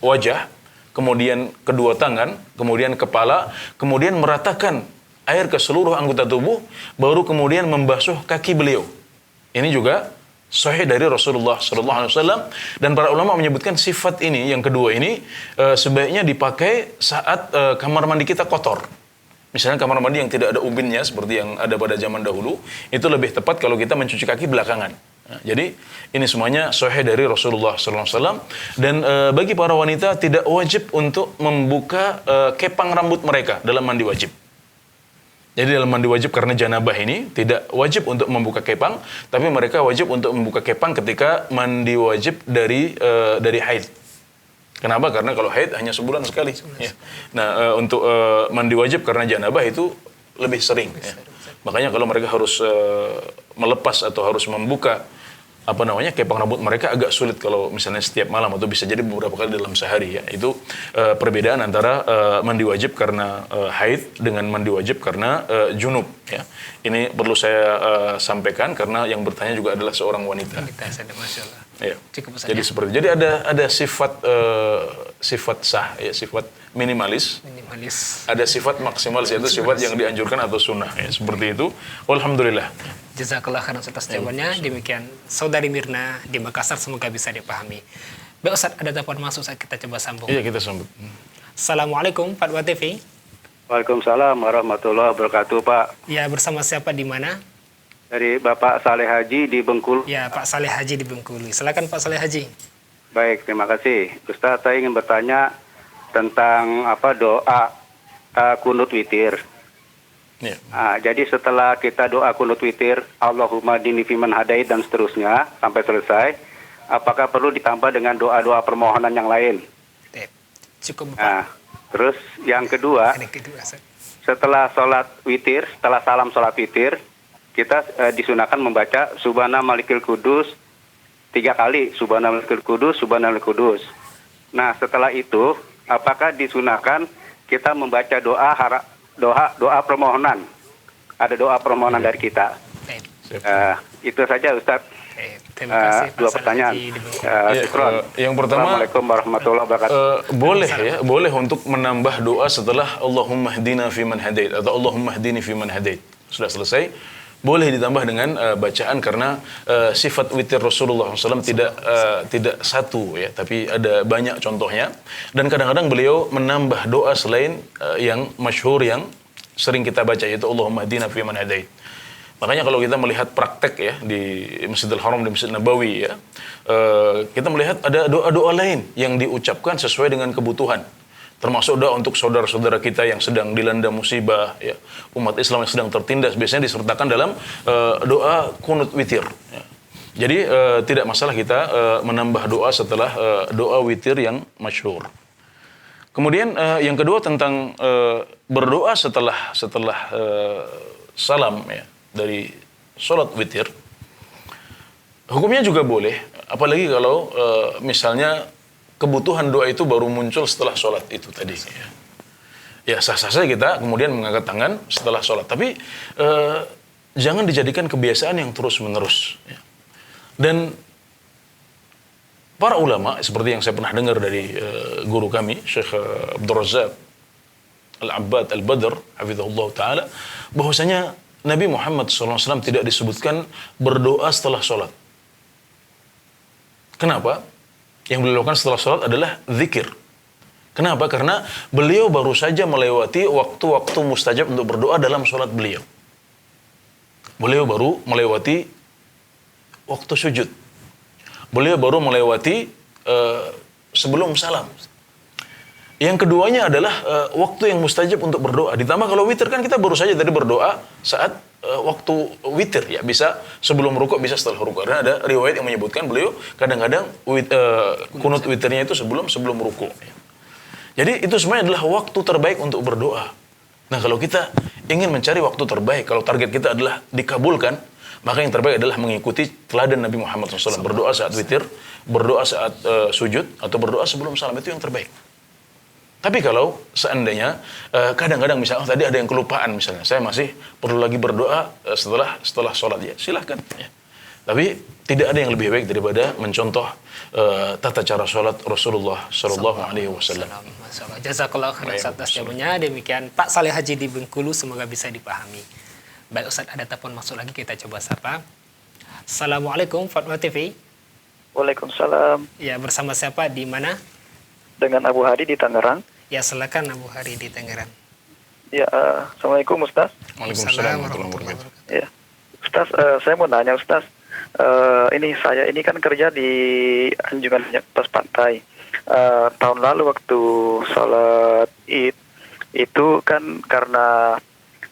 wajah, kemudian kedua tangan, kemudian kepala, kemudian meratakan air ke seluruh anggota tubuh, baru kemudian membasuh kaki beliau. Ini juga sahih dari Rasulullah SAW, dan para ulama menyebutkan sifat ini yang kedua ini sebaiknya dipakai saat kamar mandi kita kotor. Misalnya kamar mandi yang tidak ada ubinnya seperti yang ada pada zaman dahulu, itu lebih tepat kalau kita mencuci kaki belakangan. Nah, jadi ini semuanya sahih dari Rasulullah SAW, dan bagi para wanita tidak wajib untuk membuka kepang rambut mereka dalam mandi wajib. Jadi dalam mandi wajib karena janabah ini tidak wajib untuk membuka kepang, tapi mereka wajib untuk membuka kepang ketika mandi wajib dari haid. Kenapa? Karena kalau haid hanya sebulan sekali. Ya. Nah, untuk mandi wajib karena janabah itu lebih sering. Ya. Makanya kalau mereka harus melepas atau harus membuka kepang rambut mereka agak sulit kalau misalnya setiap malam, atau bisa jadi beberapa kali dalam sehari. Ya. Itu perbedaan antara mandi wajib karena haid dengan mandi wajib karena junub. Ya. Ini perlu saya sampaikan karena yang bertanya juga adalah seorang wanita. Masya Allah. Ya. Jadi seperti ada sifat sah, ya, sifat minimalis. Ada sifat maksimalis, yaitu sifat yang dianjurkan atau sunnah, ya, seperti itu. Alhamdulillah. Jazakallah khairan atas jawabannya. Demikian Saudari Mirna di Makassar, semoga bisa dipahami. Baik Ustaz, ada telepon masuk, kita coba sambung. Iya, kita sambut. Assalamualaikum Pak Dua TV. Waalaikumsalam warahmatullahi wabarakatuh, Pak. Ya, bersama siapa di mana? Dari Bapak Saleh Haji di Bengkulu. Ya, Pak Saleh Haji di Bengkulu. Silakan Pak Saleh Haji. Baik, terima kasih. Ustaz, saya ingin bertanya tentang doa kunut witir. Ya. Jadi setelah kita doa kunut witir, Allahumma dini fiman hadait dan seterusnya sampai selesai, apakah perlu ditambah dengan doa-doa permohonan yang lain? Cukup, Pak. Terus yang kedua, setelah sholat witir, setelah salam sholat witir, kita disunahkan membaca Subhana Malikil Kudus 3 kali, Subhana Malikil Kudus, Subhana Malikil Kudus. Nah, setelah itu, apakah disunahkan kita membaca doa permohonan? Ada doa permohonan dari kita. Itu saja, Ustaz. Terima kasih, dua pertanyaan. Yang pertama, Assalamualaikum warahmatullahi wabarakatuh. Boleh untuk menambah doa setelah Allahumma hdina fiman hadait atau Allahumma hdini fiman hadait. Sudah selesai, boleh ditambah dengan bacaan karena sifat witir Rasulullah SAW tidak satu, ya, tapi ada banyak contohnya, dan kadang-kadang beliau menambah doa selain yang masyhur yang sering kita baca, yaitu Allahumma hdina fiman hadait. Makanya kalau kita melihat praktek, ya, di Masjidil Haram, di Masjid Nabawi, ya, kita melihat ada doa-doa lain yang diucapkan sesuai dengan kebutuhan. Termasuk doa untuk saudara-saudara kita yang sedang dilanda musibah, ya, umat Islam yang sedang tertindas, biasanya disertakan dalam doa kunut witir. Ya. Jadi tidak masalah kita menambah doa setelah doa witir yang masyhur. Kemudian yang kedua tentang berdoa setelah salam, ya, dari sholat witir, hukumnya juga boleh, apalagi kalau misalnya kebutuhan doa itu baru muncul setelah sholat itu tadi. Ya, sah-sah saja kita kemudian mengangkat tangan setelah sholat. Tapi jangan dijadikan kebiasaan yang terus-menerus. Ya. Dan para ulama, seperti yang saya pernah dengar dari guru kami, Syekh Abdul Razak Al-Abbad Al-Badr, hafizahullah ta'ala, bahwasanya Nabi Muhammad SAW tidak disebutkan berdoa setelah sholat. Kenapa? Yang beliau lakukan setelah sholat adalah zikir. Kenapa? Karena beliau baru saja melewati waktu-waktu mustajab untuk berdoa dalam sholat beliau. Beliau baru melewati waktu sujud. Beliau baru melewati sebelum salam. Yang keduanya adalah waktu yang mustajab untuk berdoa. Ditambah kalau witir kan kita baru saja tadi berdoa saat waktu witir ya, bisa sebelum rukuk, bisa setelah rukuk. Karena ada riwayat yang menyebutkan beliau kadang-kadang kunut witirnya itu sebelum rukuk. Jadi itu sebenarnya adalah waktu terbaik untuk berdoa. Nah, kalau kita ingin mencari waktu terbaik, kalau target kita adalah dikabulkan, maka yang terbaik adalah mengikuti teladan Nabi Muhammad SAW. Berdoa saat witir, berdoa saat sujud, atau berdoa sebelum salam, itu yang terbaik. Tapi kalau seandainya kadang-kadang misalnya tadi ada yang kelupaan, misalnya saya masih perlu lagi berdoa setelah sholat, ya silahkan ya. Tapi tidak ada yang lebih baik daripada mencontoh tata cara sholat Rasulullah Sallallahu Alaihi Wasallam. Masyaallah. Jazakallah khairan atas jawabannya. Demikian Pak Saleh Haji di Bengkulu, semoga bisa dipahami. Baik Ustaz, ada telepon masuk lagi, kita coba sapa. Assalamualaikum Fatwa TV. Waalaikumsalam. Ya, bersama siapa, di mana? Dengan Abu Hadi di Tangerang. Ya, silakan Abu Hari di Tangerang. Ya, Assalamualaikum Ustaz. Waalaikumsalam warahmatullahi wabarakatuh. Ya, Ustaz, saya mau nanya Ustaz. Saya ini kan kerja di Anjungan Pas Pantai. Tahun lalu waktu sholat Id itu kan karena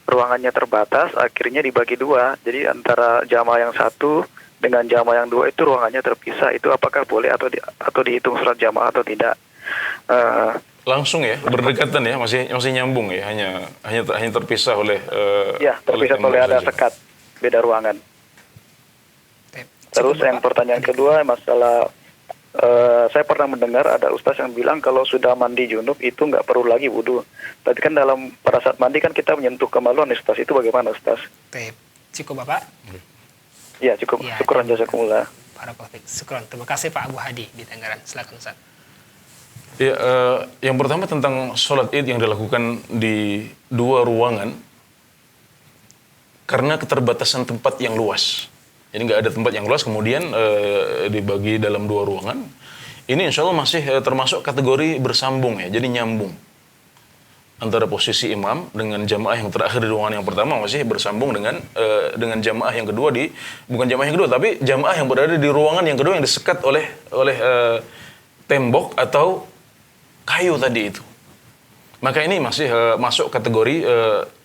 ruangannya terbatas, akhirnya dibagi dua. Jadi antara jamaah yang satu dengan jamaah yang dua itu ruangannya terpisah. Itu apakah boleh atau dihitung sholat jamaah atau tidak? Langsung ya, berdekatan ya, masih nyambung ya, hanya terpisah oleh terpisah oleh ada sekat, beda ruangan. Terus yang pertanyaan kedua, masalah saya pernah mendengar ada ustaz yang bilang kalau sudah mandi junub itu nggak perlu lagi wudhu. Tapi kan pada saat mandi kan kita menyentuh kemaluan, ustaz, itu bagaimana ustaz? Cukup Bapak? Ya cukup, ya, syukuran jazakumullah. Syukuran, terima kasih Pak Abu Hadi di Tangerang, silakan Ustaz. Ya, yang pertama tentang sholat id yang dilakukan di dua ruangan karena keterbatasan tempat yang luas. Jadi nggak ada tempat yang luas, kemudian dibagi dalam dua ruangan. Ini insya Allah masih termasuk kategori bersambung ya, jadi nyambung. Antara posisi imam dengan jamaah yang terakhir di ruangan yang pertama masih bersambung dengan jamaah yang kedua bukan jamaah yang kedua, tapi jamaah yang berada di ruangan yang kedua yang disekat oleh tembok atau kayu tadi itu. Maka ini masih masuk kategori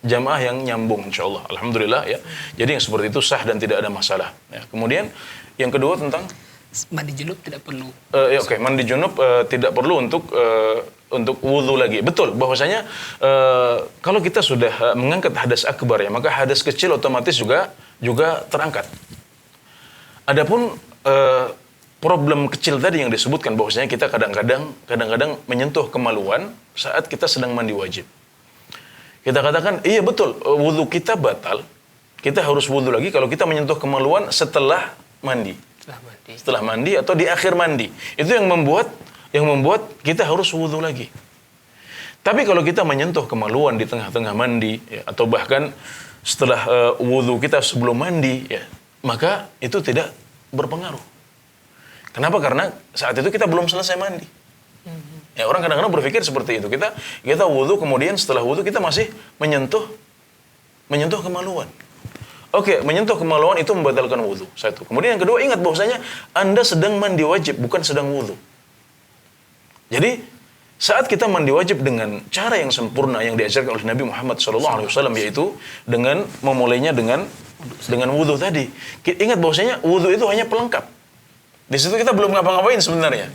jamaah yang nyambung insyaallah. Alhamdulillah ya. Jadi yang seperti itu sah dan tidak ada masalah. Ya. Kemudian yang kedua tentang mandi junub tidak perlu. Mandi junub tidak perlu untuk wudu lagi. Betul bahwasanya kalau kita sudah mengangkat hadas akbar ya, maka hadas kecil otomatis juga terangkat. Adapun problem kecil tadi yang disebutkan bahwasanya kita kadang-kadang menyentuh kemaluan saat kita sedang mandi wajib. Kita katakan, iya betul, wudu kita batal. Kita harus wudu lagi kalau kita menyentuh kemaluan setelah mandi. Setelah mandi atau di akhir mandi. Itu yang membuat kita harus wudu lagi. Tapi kalau kita menyentuh kemaluan di tengah-tengah mandi ya, atau bahkan setelah wudu kita sebelum mandi ya, maka itu tidak berpengaruh. Kenapa? Karena saat itu kita belum selesai mandi. Ya, orang kadang-kadang berpikir seperti itu. Kita wudu, kemudian setelah wudu kita masih menyentuh kemaluan. Oke, menyentuh kemaluan itu membatalkan wudu. Satu. Kemudian yang kedua, ingat bahwasanya Anda sedang mandi wajib, bukan sedang wudu. Jadi saat kita mandi wajib dengan cara yang sempurna yang diajarkan oleh Nabi Muhammad SAW, yaitu dengan memulainya dengan wudu tadi. Ingat bahwasanya wudu itu hanya pelengkap. Di situ kita belum ngapa-ngapain sebenarnya.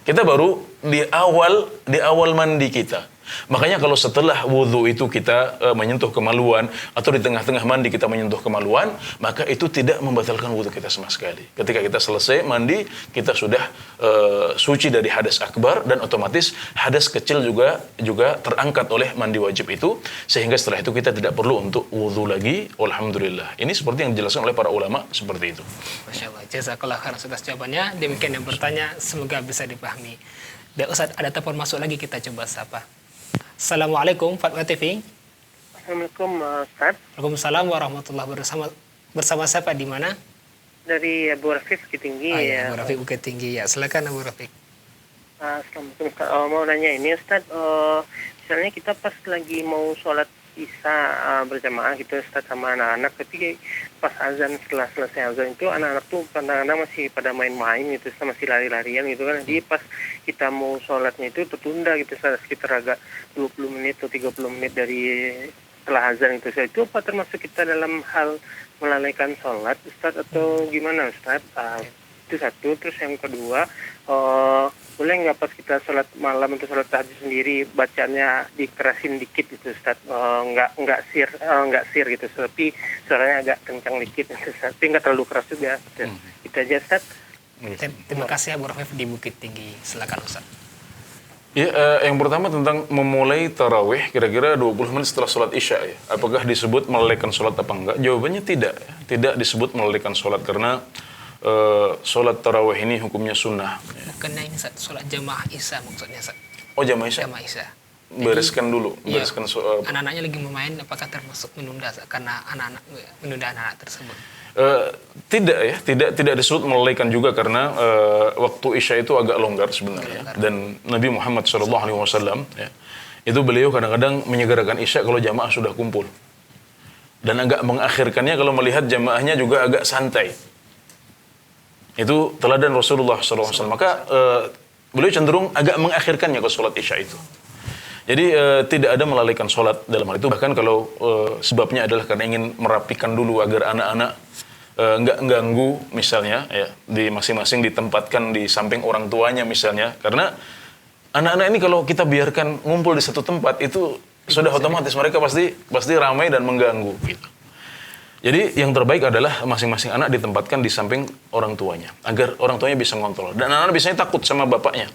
Kita baru di awal mandi kita. Makanya kalau setelah wudu itu kita menyentuh kemaluan atau di tengah-tengah mandi kita menyentuh kemaluan, maka itu tidak membatalkan wudu kita sama sekali. Ketika kita selesai mandi, kita sudah suci dari hadas akbar dan otomatis hadas kecil juga terangkat oleh mandi wajib itu, sehingga setelah itu kita tidak perlu untuk wudu lagi. Alhamdulillah. Ini seperti yang dijelaskan oleh para ulama seperti itu. Masya Allah. Jazakallah khairan atas jawabannya. Demikian yang bertanya, semoga bisa dipahami. Baik Ustaz, ada telepon masuk lagi, kita coba sapa. Assalamualaikum Fatwa TV. Assalamualaikum Ustaz. Waalaikumsalam warahmatullahi wabarakatuh. Bersama siapa, di mana? Dari Abu Rafiq Bukit Tinggi ya. Abu Rafiq Bukit Tinggi ya. Silakan Abu Rafiq. Assalamualaikum Ustaz. Mau nanya ini Ustaz, misalnya kita pas lagi mau sholat Isya berjamaah gitu Ustaz sama anak-anak, tapi pas azan, setelah selesai azan itu anak-anak tuh kadang-kadang masih pada main-main gitu, masih lari-larian gitu kan. Jadi pas kita mau sholatnya itu tertunda gitu Ustaz, sekitar agak 20 menit atau 30 menit dari setelah azan itu apa termasuk kita dalam hal melalaikan sholat Ustadz atau gimana Ustadz? Itu satu. Terus yang kedua, boleh nggak pas kita sholat malam atau sholat tahajud sendiri bacanya dikerasin dikit gitu Ustadz? Nggak sir gitu, tapi suaranya agak kencang dikit Ustadz, tapi nggak terlalu keras juga. Itu aja Ustadz. Terima kasih Abu Rafif di Bukit Tinggi. Silakan Ustadz. Ya, yang pertama tentang memulai tarawih kira-kira 20 menit setelah sholat isya ya. Apakah disebut melalaikan sholat apa enggak? Jawabannya tidak. Tidak disebut melalaikan sholat karena sholat tarawih ini hukumnya sunnah. Bukannya ini sholat jamaah isya maksudnya Ustaz. Oh, jamaah isya? Jamaah isya. Bereskan dulu. Iya, Bereskan anak-anaknya lagi bermain, apakah termasuk menunda karena menunda anak-anak tersebut? Tidak disebut melalaikan juga karena waktu isya itu agak longgar sebenarnya. Dan Nabi Muhammad SAW ya, itu beliau kadang-kadang menyegerakan isya kalau jamaah sudah kumpul. Dan agak mengakhirkannya kalau melihat jamaahnya juga agak santai. Itu teladan Rasulullah SAW. Maka beliau cenderung agak mengakhirkannya ke sholat isya itu. Jadi tidak ada melalaikan sholat dalam hal itu. Bahkan kalau sebabnya adalah karena ingin merapikan dulu agar anak-anak nggak ganggu misalnya ya, di masing-masing ditempatkan di samping orang tuanya misalnya, karena anak-anak ini kalau kita biarkan ngumpul di satu tempat itu sudah otomatis mereka pasti ramai dan mengganggu gitu. Jadi yang terbaik adalah masing-masing anak ditempatkan di samping orang tuanya agar orang tuanya bisa ngontrol, dan anak-anak biasanya takut sama bapaknya,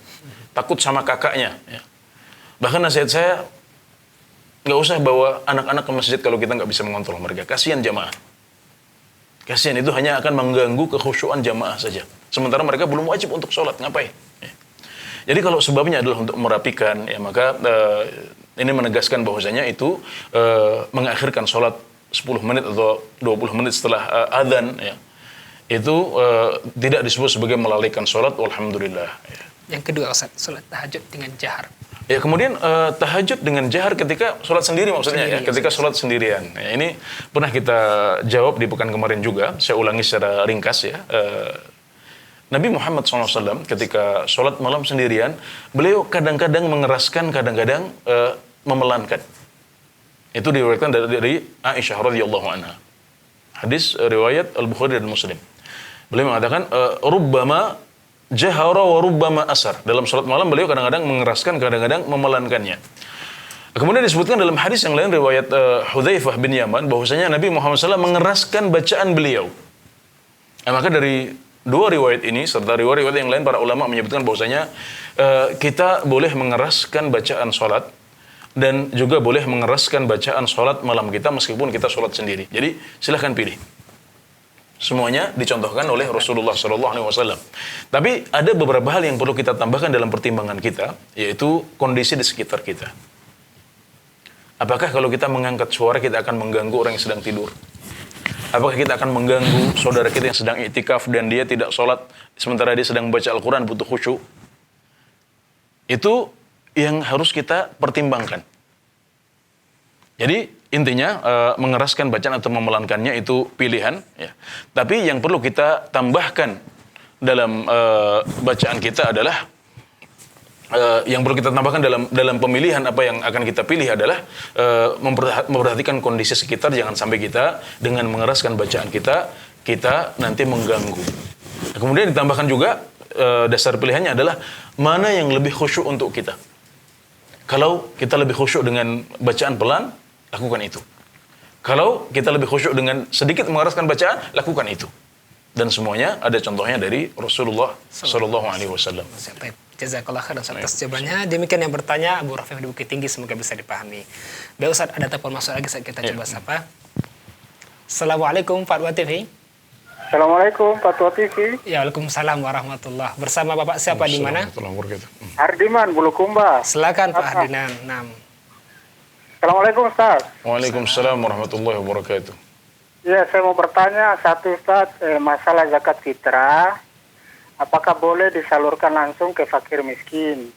takut sama kakaknya ya. Bahkan nasihat saya, nggak usah bawa anak-anak ke masjid kalau kita nggak bisa mengontrol mereka. Kasihan jamaah. Kasihan, itu hanya akan mengganggu kekhusyuan jamaah saja. Sementara mereka belum wajib untuk sholat, ngapain? Ya. Jadi kalau sebabnya adalah untuk merapikan, ya maka ini menegaskan bahwasanya itu mengakhirkan sholat 10 menit atau 20 menit setelah adzan, ya, itu tidak disebut sebagai melalaikan sholat, walhamdulillah. Ya. Yang kedua Ustaz, sholat tahajud dengan jahar. Ya, kemudian tahajud dengan jahar ketika sholat sendiri maksudnya ya, ketika sholat sendirian. Ya, ini pernah kita jawab di pekan kemarin juga, saya ulangi secara ringkas ya. Nabi Muhammad SAW ketika sholat malam sendirian, beliau kadang-kadang mengeraskan, kadang-kadang memelankan. Itu diriwayatkan dari Aisyah radhiyallahu anha. Hadis riwayat Al-Bukhari dan Muslim. Beliau mengatakan, rubbama jahara wa rubbama asar. Dalam salat malam beliau kadang-kadang mengeraskan, kadang-kadang memelankannya. Kemudian disebutkan dalam hadis yang lain riwayat Hudzaifah bin Yaman bahwasanya Nabi Muhammad SAW mengeraskan bacaan beliau. Maka dari dua riwayat ini serta riwayat yang lain para ulama menyebutkan bahwasanya kita boleh mengeraskan bacaan salat dan juga boleh mengeraskan bacaan salat malam kita meskipun kita salat sendiri. Jadi silahkan pilih. Semuanya dicontohkan oleh Rasulullah SAW. Tapi ada beberapa hal yang perlu kita tambahkan dalam pertimbangan kita, yaitu kondisi di sekitar kita. Apakah kalau kita mengangkat suara kita akan mengganggu orang yang sedang tidur? Apakah kita akan mengganggu saudara kita yang sedang iktikaf dan dia tidak sholat sementara dia sedang baca Al-Quran butuh khusyuk? Itu yang harus kita pertimbangkan. Jadi intinya mengeraskan bacaan atau memelankannya itu pilihan, ya. Tapi yang perlu kita tambahkan dalam bacaan kita adalah yang perlu kita tambahkan dalam pemilihan apa yang akan kita pilih adalah memperhatikan kondisi sekitar. Jangan sampai kita dengan mengeraskan bacaan kita nanti mengganggu. Kemudian ditambahkan juga dasar pilihannya adalah mana yang lebih khusyuk untuk kita. Kalau kita lebih khusyuk dengan bacaan pelan, lakukan itu. Kalau kita lebih khusyuk dengan sedikit mengeraskan bacaan, lakukan itu. Dan semuanya ada contohnya dari Rasulullah Sallallahu Alaihi Wasallam. Jazakallah khairan atas jawabannya. Demikian yang bertanya Abu Rafif di Bukit Tinggi, semoga bisa dipahami. Baik Ustaz, ada telepon masuk lagi, kita coba sapa. Assalamualaikum Fatwa TV. Assalamualaikum Fatwa TV. Ya, Waalaikumsalam warahmatullah. Bersama Bapak siapa di mana? Hardiman Bulukumba. Silakan Pak Hardiman. Assalamualaikum Ustaz. Waalaikumsalam warahmatullahi wabarakatuh. Ya, saya mau bertanya satu Ustaz, masalah zakat fitrah. Apakah boleh disalurkan langsung ke fakir miskin?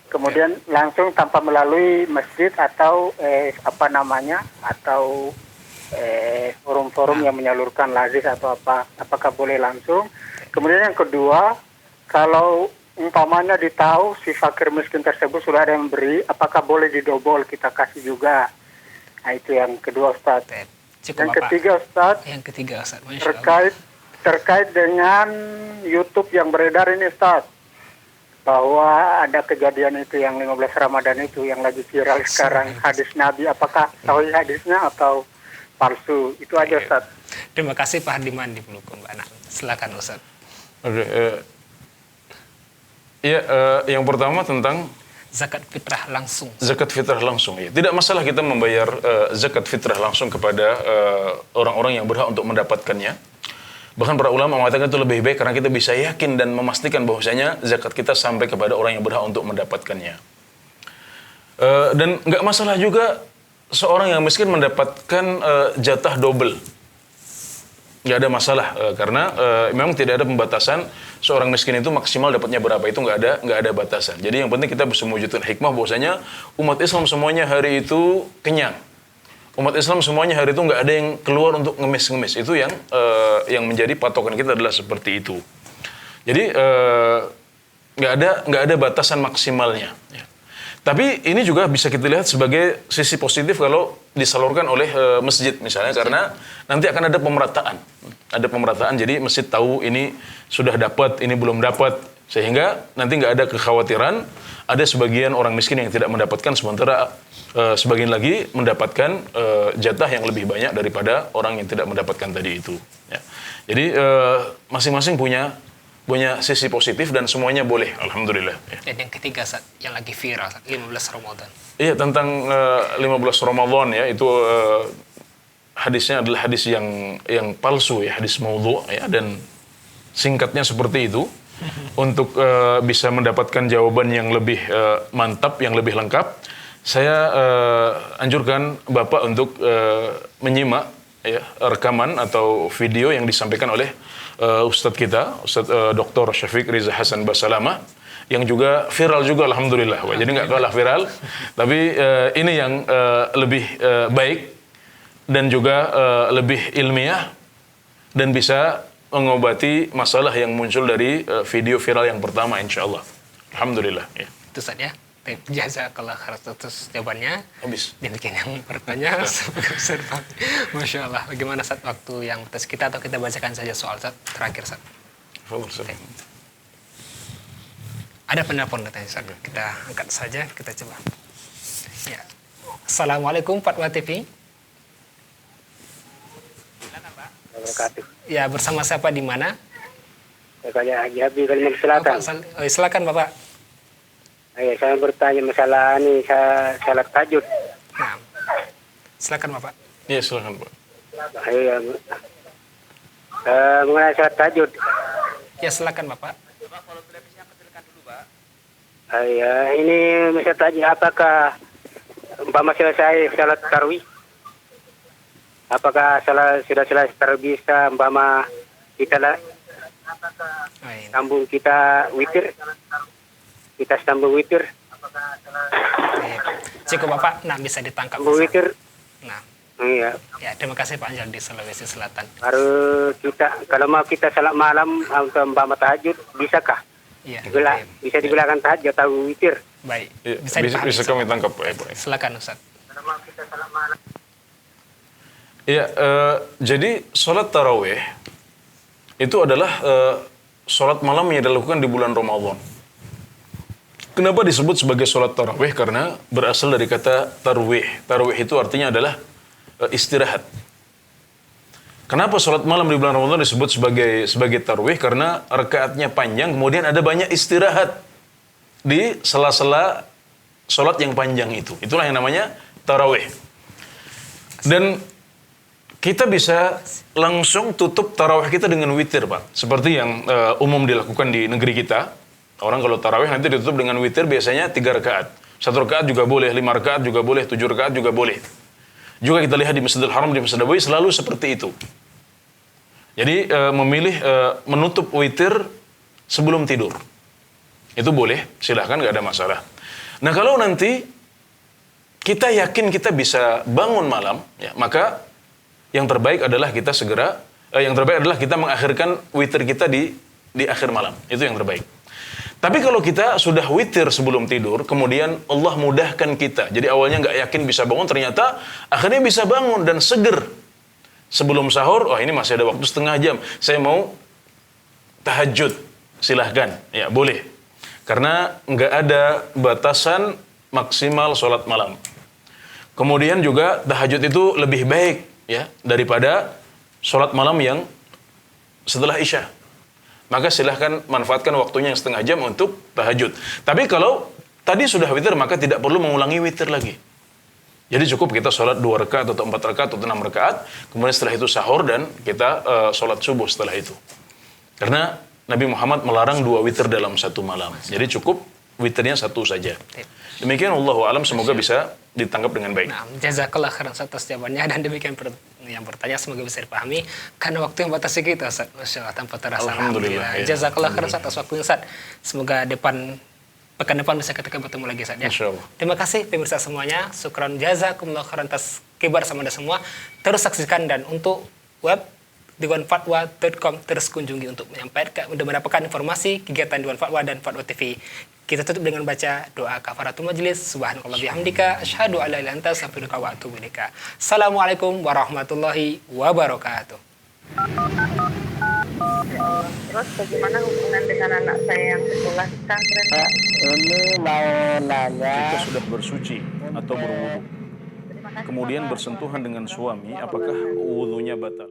Kemudian langsung tanpa melalui masjid atau atau forum-forum yang menyalurkan lazis atau apa? Apakah boleh langsung? Kemudian yang kedua, kalau umpamanya ditahu si fakir miskin tersebut sudah ada yang beri, apakah boleh didobol kita kasih juga Nah, itu yang kedua Ustaz. Cukup Yang Bapak. ketiga Ustaz, Yang ketiga Ustaz, Masya Allah. terkait dengan YouTube yang beredar ini Ustaz, bahwa ada kejadian itu yang 15 Ramadan itu yang lagi viral sekarang, hadis Nabi, apakah sahih hadisnya atau palsu? Itu aja Ustaz. Terima kasih Pak Hardiman di Pelukun, Pak. Nah, silakan Ustaz. Oke, yang pertama tentang Zakat fitrah langsung. zakat fitrah langsung. Ya. Tidak masalah kita membayar zakat fitrah langsung kepada orang-orang yang berhak untuk mendapatkannya. Bahkan para ulama mengatakan itu lebih baik karena kita bisa yakin dan memastikan bahwasanya zakat kita sampai kepada orang yang berhak untuk mendapatkannya. Dan nggak masalah juga seorang yang miskin mendapatkan jatah double. Nggak ada masalah karena memang tidak ada pembatasan seorang miskin itu maksimal dapatnya berapa, itu nggak ada batasan. Jadi yang penting kita bisa mewujudkan hikmah bahwasanya umat Islam semuanya hari itu kenyang. Umat Islam semuanya hari itu nggak ada yang keluar untuk ngemis-ngemis. Itu yang menjadi patokan kita adalah seperti itu. Jadi nggak ada batasan maksimalnya. Ya. Tapi ini juga bisa kita lihat sebagai sisi positif kalau disalurkan oleh masjid misalnya, karena nanti akan ada pemerataan. Ada pemerataan, jadi masjid tahu ini sudah dapat, ini belum dapat, sehingga nanti nggak ada kekhawatiran ada sebagian orang miskin yang tidak mendapatkan, sementara sebagian lagi mendapatkan jatah yang lebih banyak daripada orang yang tidak mendapatkan tadi itu. Ya. Jadi masing-masing punya sisi positif dan semuanya boleh, alhamdulillah. Ya. Dan yang ketiga Ustaz, yang lagi viral, 15 Ramadan. Iya, tentang 15 Ramadan ya, itu hadisnya adalah hadis yang palsu ya, hadis maudhu ya, dan singkatnya seperti itu. Untuk bisa mendapatkan jawaban yang lebih mantap, yang lebih lengkap, saya anjurkan Bapak untuk menyimak ya, rekaman atau video yang disampaikan oleh Ustadz kita, Ustadz Dr. Syafiq Riza Hasan Basalamah, yang juga viral juga alhamdulillah. Wah, jadi nggak kalah viral, tapi ini yang lebih baik dan juga lebih ilmiah dan bisa mengobati masalah yang muncul dari video viral yang pertama, insyaallah. Alhamdulillah. Ya. Itu Ustaz ya. Jazakallah khairan atas jawabannya. Habis. Demikian yang bertanya. Masya Allah. Bagaimana saat waktu yang atas kita, atau kita bacakan saja soal Ustaz terakhir Ustaz? Ada penelpon katanya Ustaz. Kita angkat saja, kita coba. Ya. Assalamualaikum Fatwa TV. Ya, bersama siapa di mana? Saya Haji Habib Kalimantan Selatan. Silakan Bapak. Saya bertanya masalah ini, salat tahajud. Nah, silakan Bapak. Iya, silakan Pak. Mengenai salat tahajud. Ya, silakan Bapak. Ini salat tahajud, apakah umpama selesai salat tarawih? Apakah sudah selesai tarawih, bisa umpama kita sambung kita witir? Kita sambung witir. Cukup Bapak, nah bisa ditangkap. Sambung witir. Nah. Iya. Ya, terima kasih Pak Anjal di Sulawesi Selatan. Baru kita, kalau mau kita salat malam untuk umpama tahajud, bisakah? Iya. Bisa digunakan tahajud atau witir? Baik. Ya, bisa kami tangkap Pak. Silakan Ustaz. Kalau mau kita salat malam. Iya, jadi sholat tarawih itu adalah sholat malam yang dilakukan di bulan Ramadan. Kenapa disebut sebagai sholat tarawih? Karena berasal dari kata tarwih. Tarwih itu artinya adalah istirahat. Kenapa sholat malam di bulan Ramadan disebut sebagai tarawih? Karena rakaatnya panjang, kemudian ada banyak istirahat di sela-sela sholat yang panjang itu. Itulah yang namanya tarawih. Dan kita bisa langsung tutup tarawih kita dengan witir, Pak. Seperti yang umum dilakukan di negeri kita. Orang kalau tarawih nanti ditutup dengan witir biasanya 3 rakaat. 1 rakaat juga boleh, 5 rakaat juga boleh, 7 rakaat juga boleh. Juga kita lihat di Masjidil Haram, di Masjid Nabawi selalu seperti itu. Jadi memilih menutup witir sebelum tidur. Itu boleh, silahkan, nggak ada masalah. Nah kalau nanti kita yakin kita bisa bangun malam, ya, maka yang terbaik adalah kita kita mengakhirkan witir kita di akhir malam. Itu yang terbaik. Tapi kalau kita sudah witir sebelum tidur, kemudian Allah mudahkan kita. Jadi awalnya nggak yakin bisa bangun, ternyata akhirnya bisa bangun dan seger. Sebelum sahur, ini masih ada waktu setengah jam. Saya mau tahajud, silahkan. Ya, boleh. Karena nggak ada batasan maksimal sholat malam. Kemudian juga tahajud itu lebih baik ya daripada sholat malam yang setelah isya. Maka silahkan manfaatkan waktunya yang setengah jam untuk tahajud. Tapi kalau tadi sudah witir, maka tidak perlu mengulangi witir lagi. Jadi cukup kita sholat 2 rakaat atau 4 rakaat atau 6 rakaat, kemudian setelah itu sahur dan kita sholat subuh setelah itu. Karena Nabi Muhammad melarang 2 witir dalam satu malam. Jadi cukup witirnya 1 saja. Demikian Allahu a'lam, semoga bisa ditangkap dengan baik. Nah, jazakallah khairan atas jawabannya, dan demikian yang bertanya semoga bisa dipahami karena waktu yang batasi kita, Ustaz. Masya Allah, tanpa terasa. Alhamdulillah. Ya. Jazakallah khairan atas waktunya, Ustaz. Semoga pekan depan bisa kita bertemu lagi, Ustaz. Ya. Insyaallah. Terima kasih pemirsa semuanya. Syukran jazakumullah khairan atas kibar sama Anda semua. Terus saksikan, dan untuk web dewanfatwa.com terus kunjungi untuk mendapatkan informasi kegiatan Dewan Fatwa dan Fatwa TV. Kita tutup dengan baca doa kafaratul majlis. Subhanakallah bihamdika asyhadu an la ilaha illa anta astaghfiruka wa atubu ilaika. Assalamualaikum warahmatullahi wabarakatuh. Terus bagaimana hubungan dengan anak saya yang sekolah di pesantren? Ini mau nanya. Jika sudah bersuci atau berwudu, kemudian bersentuhan dengan suami, apakah wudunya batal?